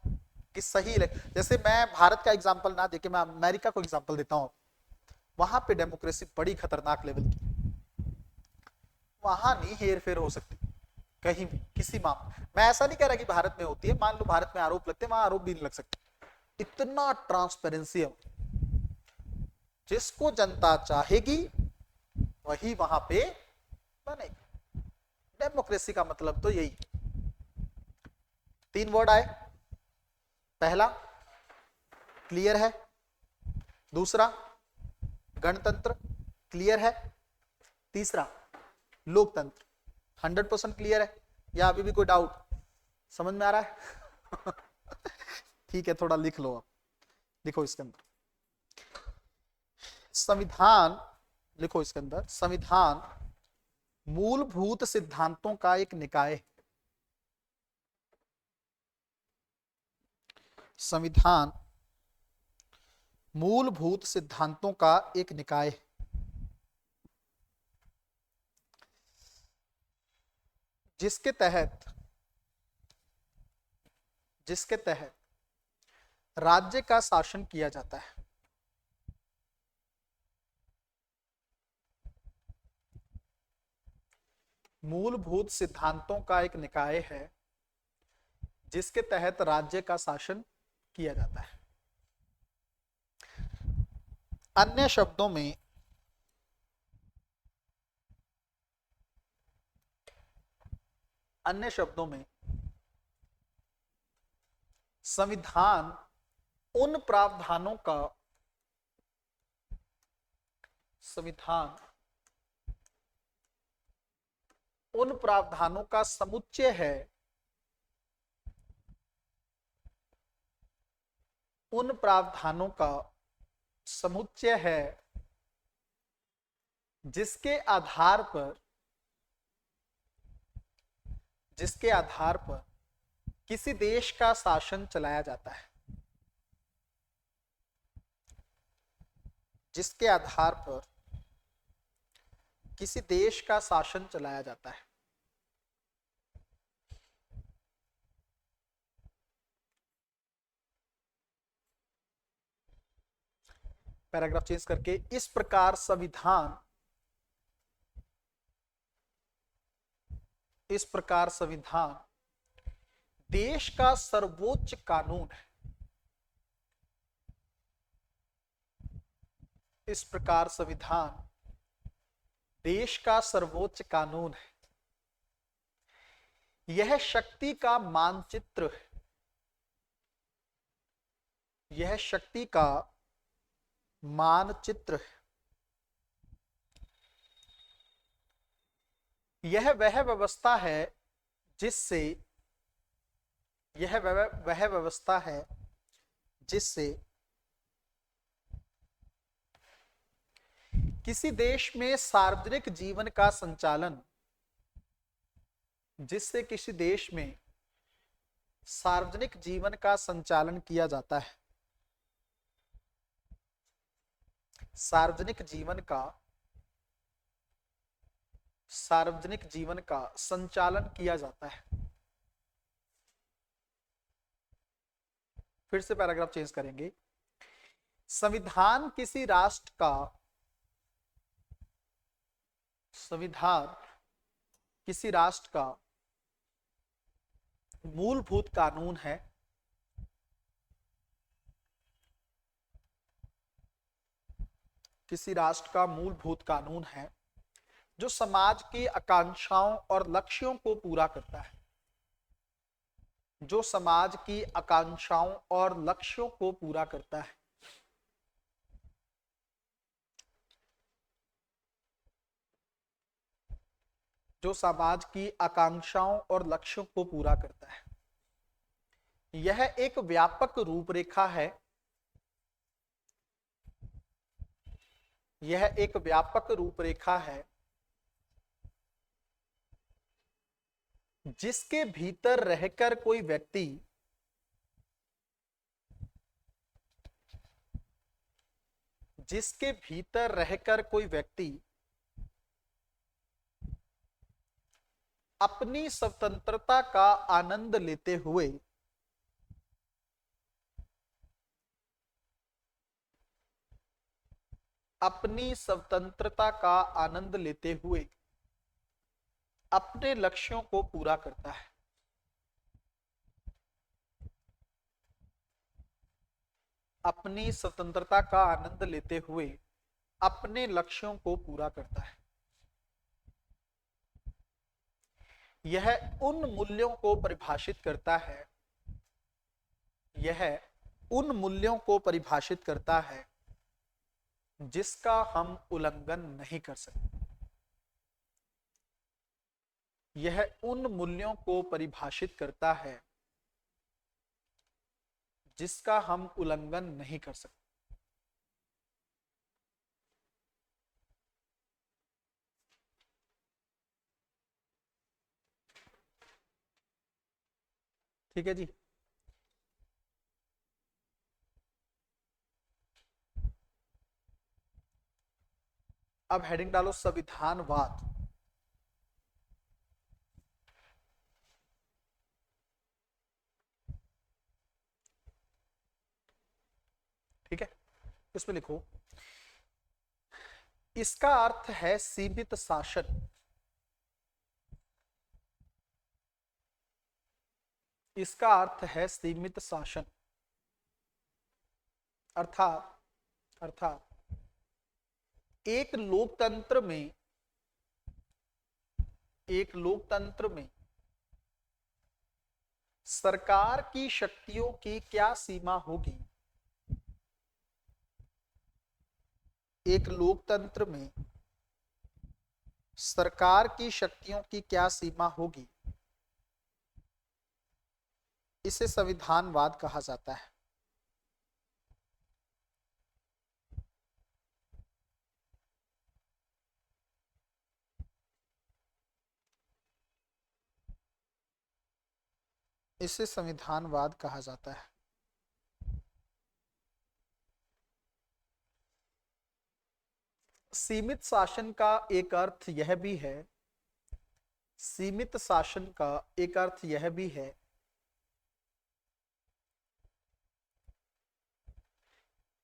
कि सही। जैसे मैं भारत का एग्जांपल ना देके मैं अमेरिका को एग्जांपल देता हूं, वहां पे डेमोक्रेसी बड़ी खतरनाक लेवल की, वहां नहीं हेर फेर हो सकती कहीं भी किसी मामले। मैं ऐसा नहीं कह रहा कि भारत में होती है, मान लो भारत में आरोप लगते हैं, वहां आरोप भी नहीं लग सकते। इतना ट्रांसपेरेंसी है, जिसको जनता चाहेगी वही वहां पे बनेगा। डेमोक्रेसी का मतलब तो यही। 3 वर्ड आए, पहला क्लियर है, दूसरा गणतंत्र क्लियर है, तीसरा लोकतंत्र। 100% क्लियर है या अभी भी कोई डाउट, समझ में आ रहा है? ठीक है, थोड़ा लिख लो। अब लिखो इसके अंदर संविधान, लिखो इसके अंदर संविधान मूलभूत सिद्धांतों का एक निकाय है। संविधान मूलभूत सिद्धांतों का एक निकाय है, जिसके तहत राज्य का शासन किया जाता है। मूलभूत सिद्धांतों का एक निकाय है जिसके तहत राज्य का शासन किया जाता है। अन्य शब्दों में संविधान उन प्रावधानों का समुच्चय है, उन प्रावधानों का समुच्चय है जिसके आधार पर किसी देश का शासन चलाया जाता है, जिसके आधार पर किसी देश का शासन चलाया जाता है। पैराग्राफ चेंज करके, इस प्रकार संविधान देश का सर्वोच्च कानून है। इस प्रकार संविधान देश का सर्वोच्च कानून है। यह शक्ति का मानचित्र है। यह शक्ति का मानचित्र है। यह वह व्यवस्था है जिससे किसी देश में सार्वजनिक जीवन का संचालन, जिससे किसी देश में सार्वजनिक जीवन का संचालन किया जाता है। सार्वजनिक जीवन का संचालन किया जाता है। फिर से पैराग्राफ चेंज करेंगे। संविधान किसी राष्ट्र का मूलभूत कानून है। किसी राष्ट्र का मूलभूत कानून है जो समाज की आकांक्षाओं और लक्ष्यों को पूरा करता है, जो समाज की आकांक्षाओं और लक्ष्यों को पूरा करता है। जो समाज की आकांक्षाओं और लक्ष्यों को पूरा करता है। यह एक व्यापक रूपरेखा है। यह एक व्यापक रूपरेखा है जिसके भीतर रहकर कोई व्यक्ति जिसके भीतर रहकर कोई व्यक्ति अपनी स्वतंत्रता का आनंद लेते हुए अपनी स्वतंत्रता का आनंद लेते हुए अपने लक्ष्यों को पूरा करता है। अपनी स्वतंत्रता का आनंद लेते हुए अपने लक्ष्यों को पूरा करता है। यह उन मूल्यों को परिभाषित करता है। यह उन मूल्यों को परिभाषित करता है जिसका हम उल्लंघन नहीं कर सकते। यह उन मूल्यों को परिभाषित करता है जिसका हम उल्लंघन नहीं कर सकते। ठीक है जी। अब हेडिंग डालो संविधानवाद। ठीक है, इसमें लिखो, इसका अर्थ है सीमित शासन। इसका अर्थ है सीमित शासन। अर्थात अर्थात एक लोकतंत्र में सरकार की शक्तियों की क्या सीमा होगी। एक लोकतंत्र में सरकार की शक्तियों की क्या सीमा होगी, इसे संविधानवाद कहा जाता है। इसे संविधानवाद कहा जाता है। सीमित शासन का एक अर्थ यह भी है, सीमित शासन का एक अर्थ यह भी है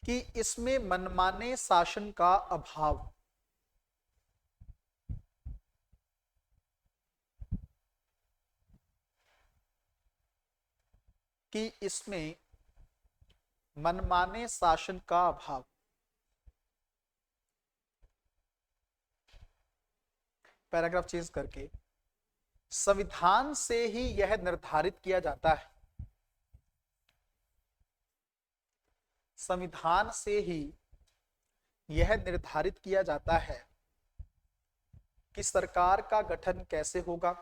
कि इसमें मनमाने शासन का अभाव, कि इसमें मनमाने शासन का अभाव। पैराग्राफ चेंज करके, संविधान से ही यह निर्धारित किया जाता है, संविधान से ही यह निर्धारित किया जाता है कि सरकार का गठन कैसे होगा,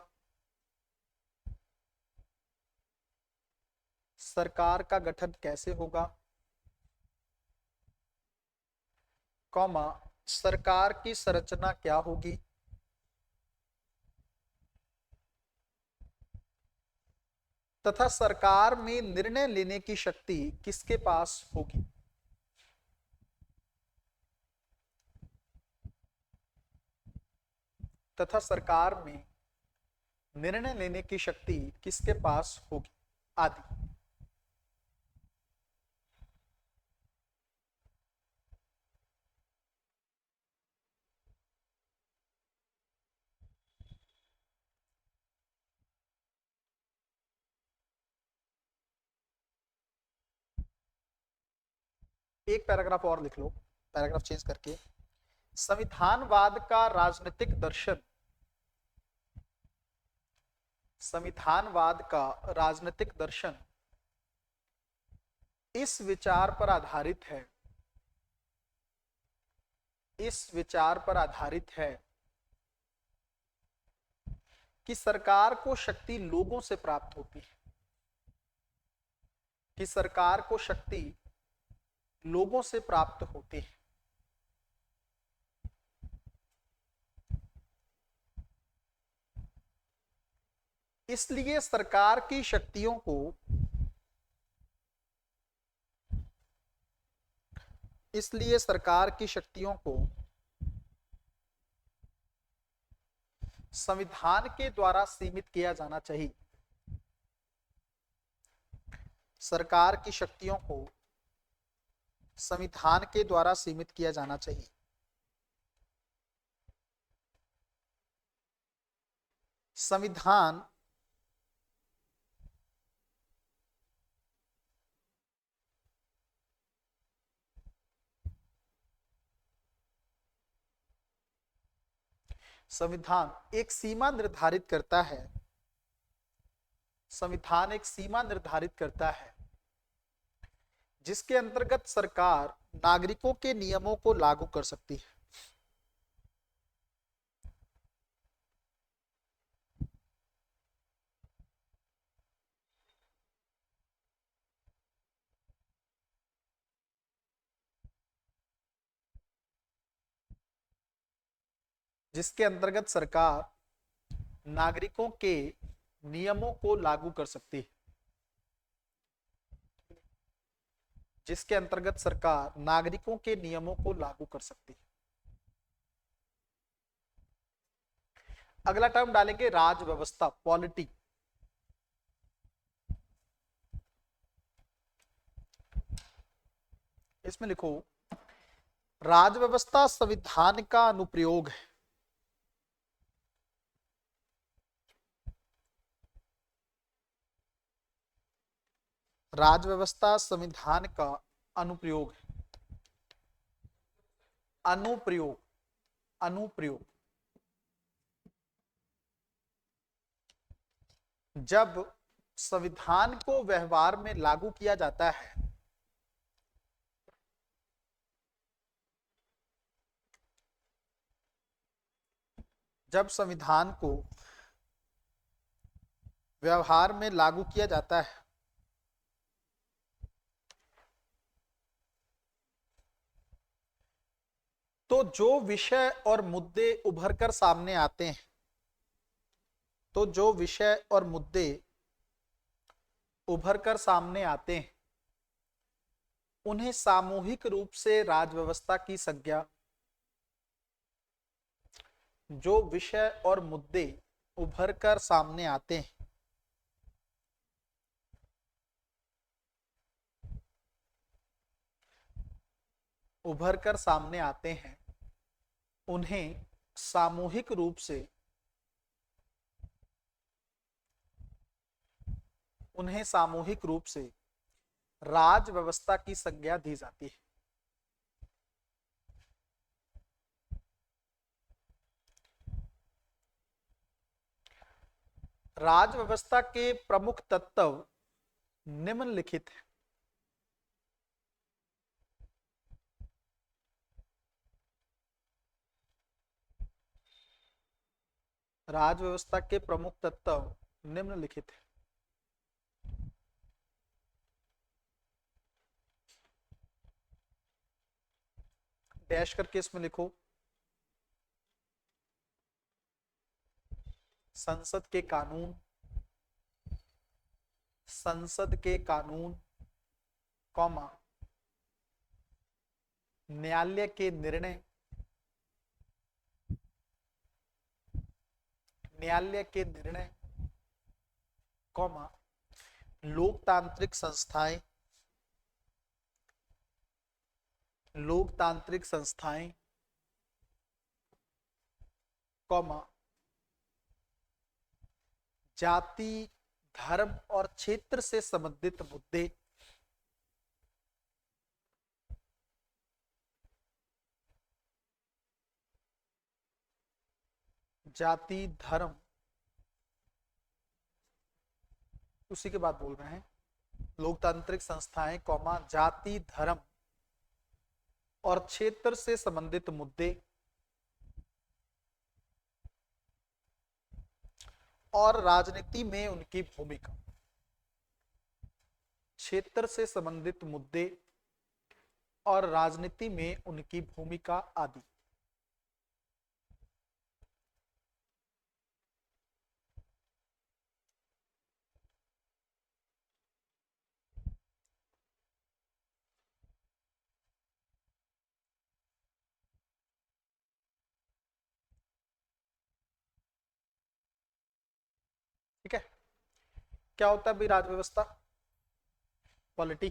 सरकार का गठन कैसे होगा, कौमा सरकार की संरचना क्या होगी, तथा सरकार में निर्णय लेने की शक्ति किसके पास होगी। तथा सरकार में निर्णय लेने की शक्ति किसके पास होगी आदि। एक पैराग्राफ और लिख लो, पैराग्राफ चेंज करके, संविधानवाद का राजनीतिक दर्शन, संविधानवाद का राजनीतिक दर्शन इस विचार पर आधारित है, इस विचार पर आधारित है कि सरकार को शक्ति लोगों से प्राप्त होती है, कि सरकार को शक्ति लोगों से प्राप्त होती है। इसलिए सरकार की शक्तियों को, इसलिए सरकार की शक्तियों को संविधान के द्वारा सीमित किया जाना चाहिए। सरकार की शक्तियों को संविधान के द्वारा सीमित किया जाना चाहिए। संविधान संविधान एक सीमा निर्धारित करता है, संविधान एक सीमा निर्धारित करता है जिसके अंतर्गत सरकार नागरिकों के नियमों को लागू कर सकती है। जिसके अंतर्गत सरकार नागरिकों के नियमों को लागू कर सकती है, जिसके अंतर्गत सरकार नागरिकों के नियमों को लागू कर सकती है। अगला टर्म डालेंगे राज व्यवस्था, पॉलिटी। इसमें लिखो राज व्यवस्था संविधान का अनुप्रयोग है। राज व्यवस्था संविधान का अनुप्रयोग है। अनुप्रयोग, अनुप्रयोग जब संविधान को व्यवहार में लागू किया जाता है, जब संविधान को व्यवहार में लागू किया जाता है तो जो विषय और मुद्दे उभर कर सामने आते हैं, तो जो विषय और मुद्दे उभर कर सामने आते हैं उन्हें सामूहिक रूप से राजव्यवस्था की संज्ञा, जो विषय और मुद्दे उभर कर सामने आते हैं उभर कर सामने आते हैं उन्हें सामूहिक रूप से, उन्हें सामूहिक रूप से राज व्यवस्था की संज्ञा दी जाती है। राज व्यवस्था के प्रमुख तत्व निम्नलिखित हैं। राज व्यवस्था के प्रमुख तत्व निम्नलिखित हैं। डैश करके इसमें लिखो संसद के कानून, संसद के कानून, कॉमा न्यायालय के निर्णय, न्यायालय के निर्णय, कॉमा लोकतांत्रिक संस्थाएं, लोकतांत्रिक संस्थाएं, कॉमा जाति, धर्म और क्षेत्र से संबंधित मुद्दे, जाति धर्म, उसी के बाद बोल रहे हैं, लोकतांत्रिक संस्थाएं कौमा जाति धर्म और क्षेत्र से संबंधित मुद्दे और राजनीति में उनकी भूमिका। क्षेत्र से संबंधित मुद्दे और राजनीति में उनकी भूमिका आदि। ठीक है, क्या होता है भाई राज व्यवस्था, पॉलिटी?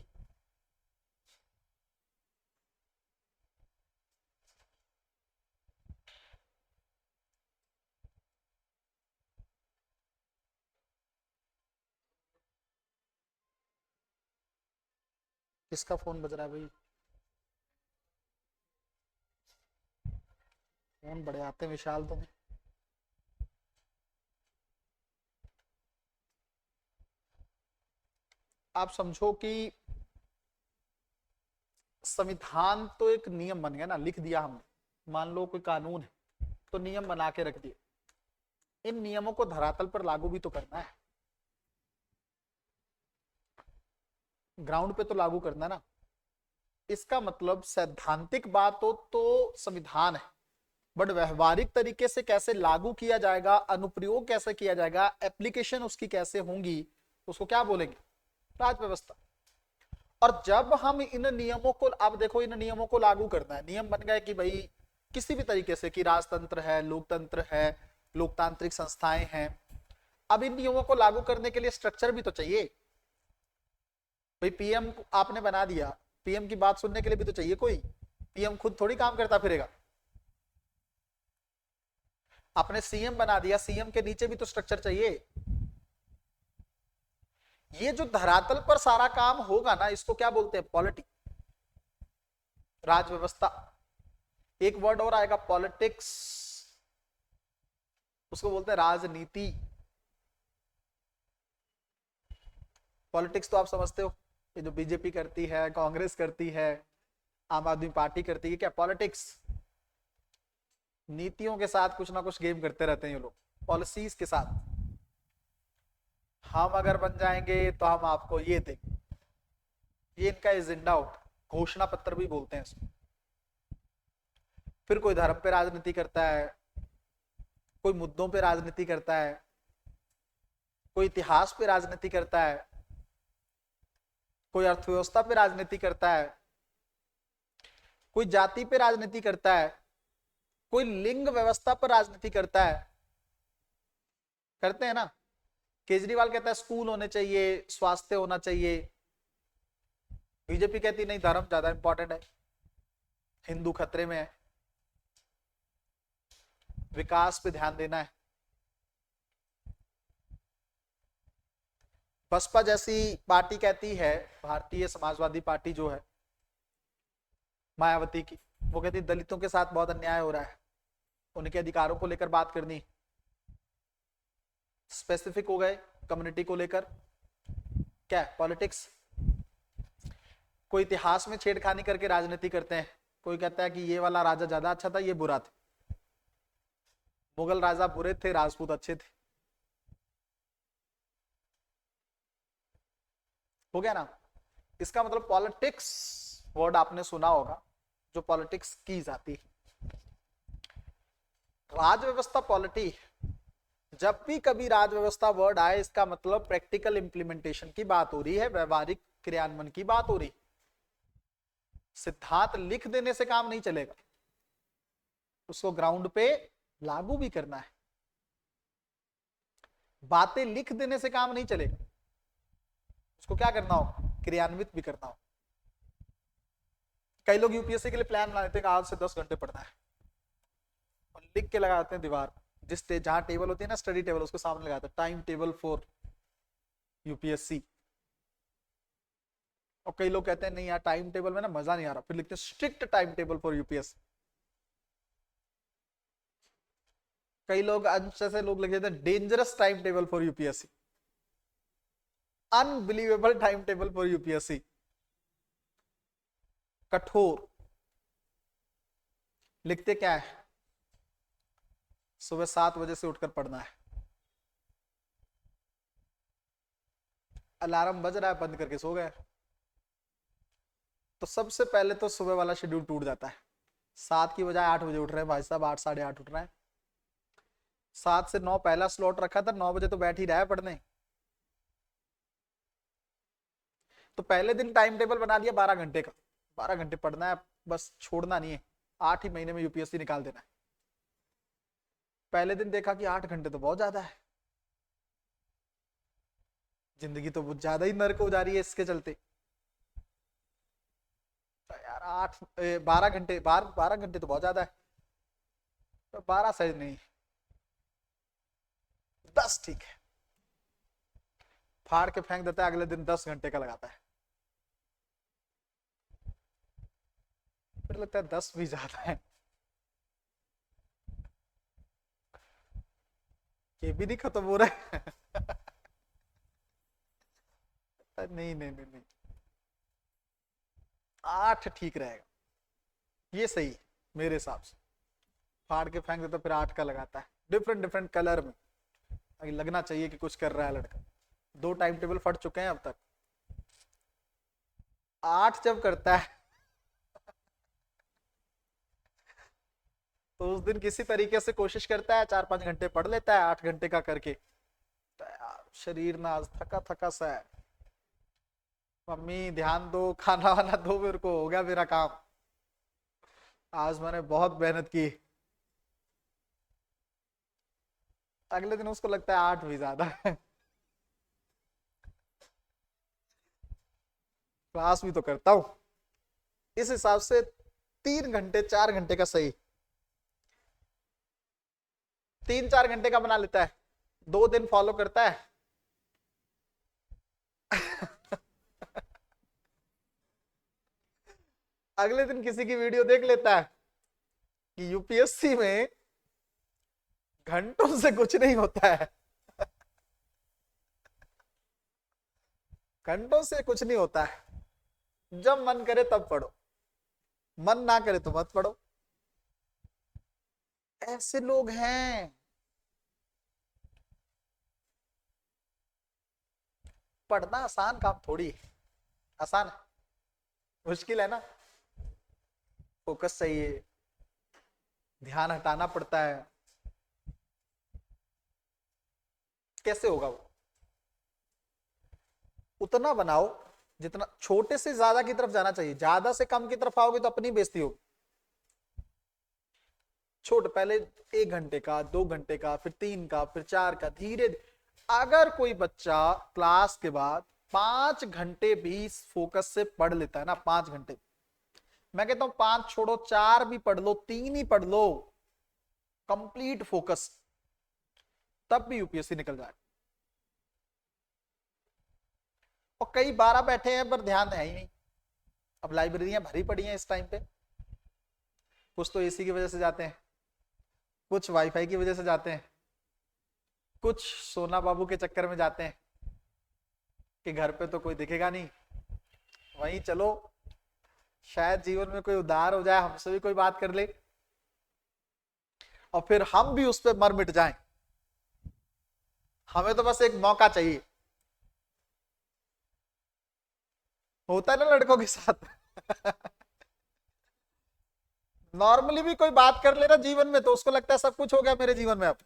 किसका फोन बज रहा है भाई? फोन बड़े आते हैं विशाल तुम्हें। आप समझो कि संविधान तो एक नियम बन गया ना, लिख दिया हमने, मान लो कोई कानून है तो नियम बना के रख दिए, इन नियमों को धरातल पर लागू भी तो करना है, ग्राउंड पे तो लागू करना है ना। इसका मतलब सैद्धांतिक बात हो तो संविधान है, बट व्यवहारिक तरीके से कैसे लागू किया जाएगा, अनुप्रयोग कैसे किया जाएगा, एप्लीकेशन उसकी कैसे होंगी, उसको क्या बोलेंगे, राज व्यवस्था। और जब हम इन नियमों को, अब देखो इन नियमों को लागू करना है, नियम बन गए कि भाई किसी भी तरीके से कि राजतंत्र है, लोकतंत्र है, लोकतांत्रिक संस्थाएं हैं, अब इन नियमों को लागू करने के लिए स्ट्रक्चर भी तो चाहिए भाई। पीएम आपने बना दिया, पीएम की बात सुनने के लिए भी तो चाहिए कोई, पीएम खुद थोड़ी काम करता फिरेगा। आपने सीएम बना दिया, सीएम के नीचे भी तो स्ट्रक्चर चाहिए। ये जो धरातल पर सारा काम होगा ना, इसको क्या बोलते हैं, पॉलिटी, राज व्यवस्था। एक वर्ड और आएगा पॉलिटिक्स, उसको बोलते हैं राजनीति। पॉलिटिक्स तो आप समझते हो, ये जो बीजेपी करती है, कांग्रेस करती है, आम आदमी पार्टी करती है, क्या पॉलिटिक्स, नीतियों के साथ कुछ ना कुछ गेम करते रहते हैं ये लोग, पॉलिसीज के साथ। हम अगर बन जाएंगे तो हम आपको ये देंगे, ये इनका एजेंडा होता है, घोषणा पत्र भी बोलते हैं इसको। फिर कोई धर्म पे राजनीति करता है, कोई मुद्दों पे राजनीति करता है, कोई इतिहास पे राजनीति करता है, कोई अर्थव्यवस्था पे राजनीति करता है, कोई जाति पे राजनीति करता है, कोई लिंग व्यवस्था पर राजनीति करता है, करते हैं ना। केजरीवाल कहता है स्कूल होने चाहिए, स्वास्थ्य होना चाहिए, बीजेपी कहती नहीं धर्म ज्यादा इंपॉर्टेंट है, हिंदू खतरे में है, विकास पे ध्यान देना है। बसपा जैसी पार्टी कहती है, भारतीय समाजवादी पार्टी जो है मायावती की, वो कहती दलितों के साथ बहुत अन्याय हो रहा है, उनके अधिकारों को लेकर बात करनी, स्पेसिफिक हो गए कम्युनिटी को लेकर, क्या पॉलिटिक्स। कोई इतिहास में छेड़खानी करके राजनीति करते हैं, कोई कहता है कि ये वाला राजा ज्यादा अच्छा था, ये बुरा था, मुगल राजा बुरे थे, राजपूत अच्छे थे, हो गया ना। इसका मतलब पॉलिटिक्स वर्ड आपने सुना होगा, जो पॉलिटिक्स की जाती है। राज व्यवस्था पॉलिटी, जब भी कभी राज व्यवस्था वर्ड आए, इसका मतलब प्रैक्टिकल इंप्लीमेंटेशन की बात हो रही है, व्यवहारिक क्रियान्वयन की बात हो रही। सिद्धांत लिख देने से काम नहीं चलेगा, उसको ग्राउंड पे लागू भी करना है। बातें लिख देने से काम नहीं चलेगा, उसको क्या करना हो, क्रियान्वित भी करना हो। कई लोग यूपीएससी के लिए प्लान बना लेते हैं, आज से 10 घंटे पढ़ना है, और लिख के लगा देते हैं दीवार, जिस जहां टेबल होती है ना स्टडी टेबल, उसको सामने लगाते हैं टाइम टेबल फॉर यूपीएससी। और कई लोग कहते हैं नहीं यार टाइम टेबल में ना मजा नहीं आ रहा, फिर लिखते हैं strict time table for UPSC. कई लोग अंश से लोग लग जाते हैं dangerous time table for UPSC, unbelievable time table for UPSC, कठोर। लिखते क्या है, सुबह 7 बजे से उठकर पढ़ना है, अलार्म बज रहा है बंद करके सो गए। तो सबसे पहले तो सुबह वाला शेड्यूल टूट जाता है। 7 की बजाय 8 बजे उठ रहे हैं भाई साहब, 8 8:30 उठ रहे हैं। 7 से 9 पहला स्लॉट रखा था, 9 बजे तो बैठ ही रहा है पढ़ने। तो पहले दिन टाइम टेबल बना दिया 12 घंटे का, 12 घंटे पढ़ना है, बस छोड़ना नहीं है। 8 ही महीने में यूपीएससी निकाल देना है। पहले दिन देखा कि 8 घंटे तो बहुत ज्यादा है, जिंदगी तो बहुत ज्यादा ही नर्क हो जा रही है इसके चलते। तो यार 12 घंटे, 12 घंटे तो बहुत ज्यादा है, तो 12 सही नहीं, 10 ठीक है। फाड़ के फेंक देता है, अगले दिन 10 घंटे का लगाता है। फिर लगता है 10 भी ज्यादा है, ये भी नहीं खत्म हो रहा है। नहीं नहीं नहीं नहीं, 8 ठीक रहेगा, ये सही मेरे हिसाब से। फाड़ के फेंक देता, फिर 8 का लगाता है, डिफरेंट डिफरेंट कलर में, लगना चाहिए कि कुछ कर रहा है लड़का। 2 टाइम टेबल फट चुके हैं अब तक। 8 जब करता है तो उस दिन किसी तरीके से कोशिश करता है, 4-5 घंटे पढ़ लेता है 8 घंटे का करके। तो यार शरीर ना आज थका थका सा है, मम्मी ध्यान दो, खाना वाना दो, मेरे को हो गया मेरा काम, आज मैंने बहुत मेहनत की। अगले दिन उसको लगता है 8 भी ज्यादा है। क्लास भी तो करता हूं, इस हिसाब से 3 घंटे 4 घंटे का सही, 3-4 घंटे का बना लेता है, 2 दिन फॉलो करता है। अगले दिन किसी की वीडियो देख लेता है कि यूपीएससी में घंटों से कुछ नहीं होता है। घंटों से कुछ नहीं होता है, जब मन करे तब पढ़ो, मन ना करे तो मत पढ़ो। ऐसे लोग हैं। पढ़ना आसान काम थोड़ी है, आसान है, मुश्किल है ना। फोकस चाहिए, ध्यान हटाना पड़ता है, कैसे होगा वो। उतना बनाओ जितना, छोटे से ज्यादा की तरफ जाना चाहिए, ज्यादा से कम की तरफ आओगे तो अपनी बेइज्जती होगी। छोटे पहले 1 घंटे का, 2 घंटे का, फिर 3 का, फिर 4 का, धीरे। अगर कोई बच्चा क्लास के बाद 5 घंटे भी फोकस से पढ़ लेता है ना, 5 घंटे, मैं कहता हूं 5 छोड़ो, 4 भी पढ़ लो, 3 ही पढ़ लो, कंप्लीट फोकस, तब भी यूपीएससी निकल जाए। और कई 12 बैठे हैं पर ध्यान है ही नहीं। अब लाइब्रेरियां भरी पड़ी हैं इस टाइम पे, कुछ तो एसी की वजह से जाते हैं, कुछ वाईफाई की वजह से जाते हैं, कुछ सोना बाबू के चक्कर में जाते हैं कि घर पे तो कोई दिखेगा नहीं, वहीं चलो शायद जीवन में कोई उद्धार हो जाए, हमसे भी कोई बात कर ले और फिर हम भी उस पर मर मिट जाएं। हमें तो बस एक मौका चाहिए, होता है ना लड़कों के साथ। नॉर्मली भी कोई बात कर लेना जीवन में तो उसको लगता है सब कुछ हो गया मेरे जीवन में, अब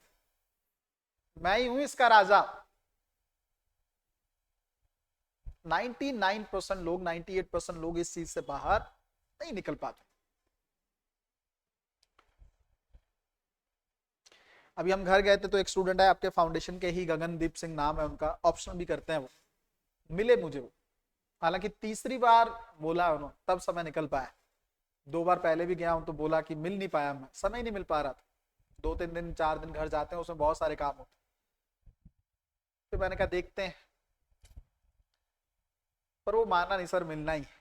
मैं ही हूं इसका राजा। 99% लोग, 98% लोग इस चीज से बाहर नहीं निकल पाते। अभी हम घर गए थे तो एक स्टूडेंट है आपके फाउंडेशन के ही, गगनदीप सिंह नाम है उनका, ऑप्शनल भी करते हैं वो, मिले मुझे वो, हालांकि तीसरी बार बोला उन्होंने तब समय निकल पाया। 2 बार पहले भी गया हूं तो बोला कि मिल नहीं पाया, मैं समय नहीं मिल पा रहा था, 2-3 दिन 4 दिन घर जाते हैं, उसमें बहुत सारे काम होते। फिर मैंने कहा देखते हैं, पर वो माना नहीं, सर मिलना ही है।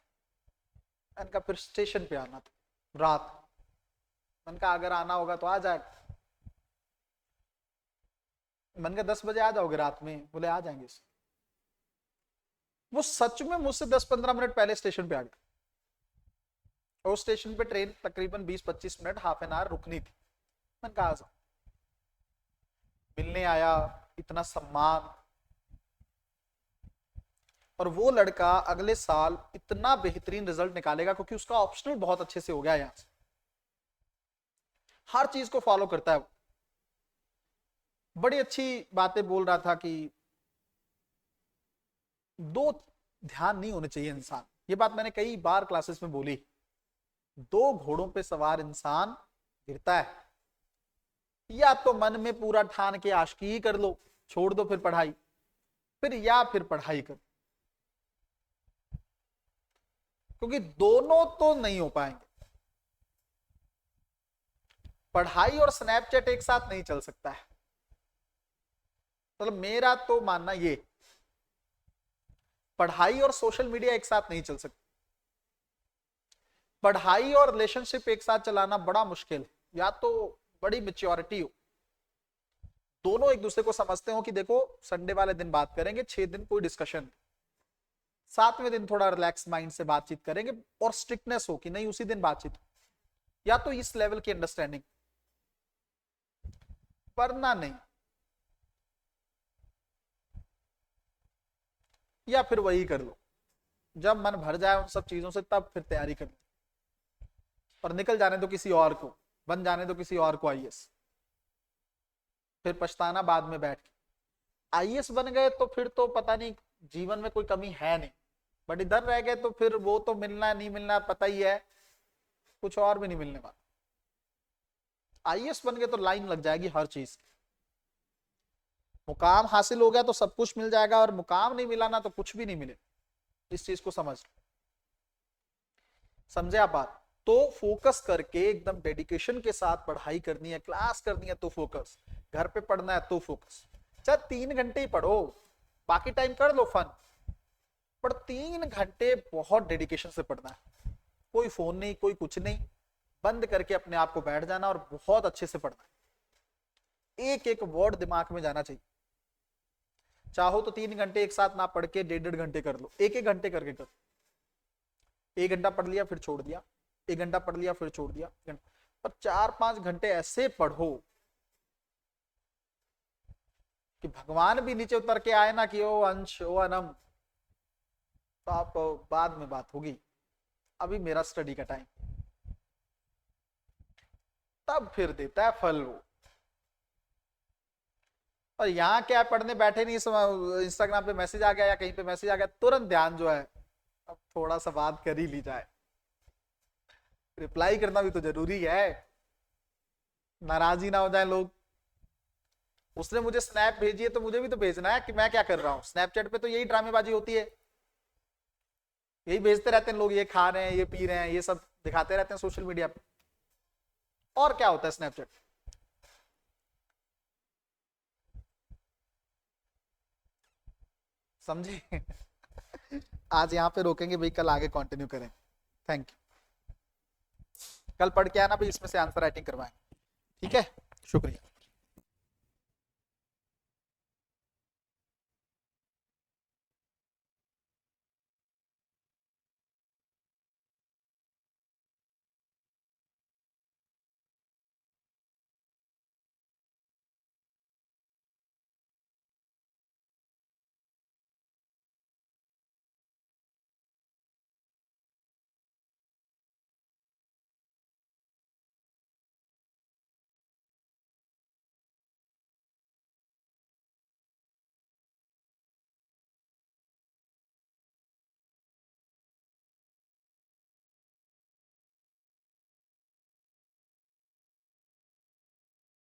मैंने कहा फिर स्टेशन पे आना था रात, मैंने कहा अगर आना होगा तो आ जाए। मैंने कहा 10 बजे आ जाओगे रात में? बोले आ जाएंगे। वो सच में मुझसे 10-15 मिनट पहले स्टेशन पे आ गया, और स्टेशन पे ट्रेन तकरीबन 20-25 मिनट, हाफ एन आवर रुकनी थी। मैंने कहा आ जाओ। मिलने आया, इतना सम्मान। और वो लड़का अगले साल इतना बेहतरीन रिजल्ट निकालेगा, क्योंकि उसका ऑप्शनल बहुत अच्छे से हो गया यहाँ से, हर चीज को फॉलो करता है वो। बड़ी अच्छी बातें बोल रहा था कि दो ध्यान नहीं होने चाहिए इंसान। ये बात मैंने कई बार क्लासेस में बोली। दो घोड़ों पे सवार इंसान गिरता है, या तो मन में पूरा ठान के आशिकी ही कर लो, छोड़ दो फिर पढ़ाई, या फिर पढ़ाई कर, क्योंकि दोनों तो नहीं हो पाएंगे। पढ़ाई और स्नैपचैट एक साथ नहीं चल सकता है। मतलब मेरा तो मानना ये, पढ़ाई और सोशल मीडिया एक साथ नहीं चल सकती। पढ़ाई और रिलेशनशिप एक साथ चलाना बड़ा मुश्किल है, या तो बड़ी मेच्योरिटी हो, दोनों एक दूसरे को समझते हो कि देखो संडे वाले दिन बात करेंगे, 6 दिन कोई डिस्कशन, 7वें दिन थोड़ा रिलैक्स माइंड से बातचीत करेंगे, और स्ट्रिक्टनेस हो कि नहीं उसी दिन बातचीत, या तो इस लेवल की अंडरस्टैंडिंग, वरना नहीं। या फिर वही कर लो, जब मन भर जाए उन सब चीजों से तब फिर तैयारी कर लो, और निकल जाने दो किसी और को, बन जाने दो किसी और को आईएएस, फिर पछताना बाद में बैठ के। आईएएस बन गए तो फिर तो पता नहीं जीवन में कोई कमी है नहीं, बट इधर रह गए तो फिर वो तो मिलना नहीं मिलना पता ही है, कुछ और भी नहीं मिलने वाला। आईएएस बन गए तो लाइन लग जाएगी हर चीज। मुकाम हासिल हो गया तो सब कुछ मिल जाएगा, और मुकाम नहीं मिला ना तो कुछ भी नहीं मिले। इस चीज को समझे आप बात? तो फोकस करके एकदम डेडिकेशन के साथ पढ़ाई करनी है, क्लास करनी है तो फोकस, घर पे पढ़ना है तो फोकस। चाहे 3 घंटे ही पढ़ो, बाकी टाइम कर लो फन, पर 3 घंटे बहुत डेडिकेशन से पढ़ना है। कोई फोन नहीं, कोई कुछ नहीं, बंद करके अपने आप को बैठ जाना और बहुत अच्छे से पढ़ना है। एक एक वर्ड दिमाग में जाना चाहिए। चाहो तो 3 घंटे एक साथ ना पढ़ के 1.5 घंटे कर लो, एक घंटे करके कर। 1 घंटा पढ़ लिया फिर छोड़ दिया, 1 घंटा पढ़ लिया फिर छोड़ दिया, पर 4-5 घंटे ऐसे पढ़ो कि भगवान भी नीचे उतर के आए ना कि ओ अंश ओ अनम, तो आप बाद में बात होगी, अभी मेरा स्टडी का टाइम, तब फिर देता है फल वो। और यहाँ क्या पढ़ने बैठे नहीं, इंस्टाग्राम पे मैसेज आ गया या कहीं पे मैसेज आ गया, तुरंत ध्यान जो है अब थोड़ा सा बात कर ही ली जाए। रिप्लाई करना भी तो जरूरी है, नाराज ही ना हो जाए लोग। उसने मुझे स्नैप भेजी है तो मुझे भी तो भेजना है कि मैं क्या कर रहा हूँ। स्नैपचैट पे तो यही ड्रामेबाजी होती है, यही भेजते रहते हैं लोग, ये खा रहे हैं, ये पी रहे हैं, ये सब दिखाते रहते हैं सोशल मीडिया पे। और क्या होता है स्नैपचैट? समझे? आज यहाँ पे रोकेंगे भाई, कल आगे कंटिन्यू करें। Thank you. कल पढ़ के आना भाई, इसमें से आंसर राइटिंग करवाएं। ठीक है, शुक्रिया।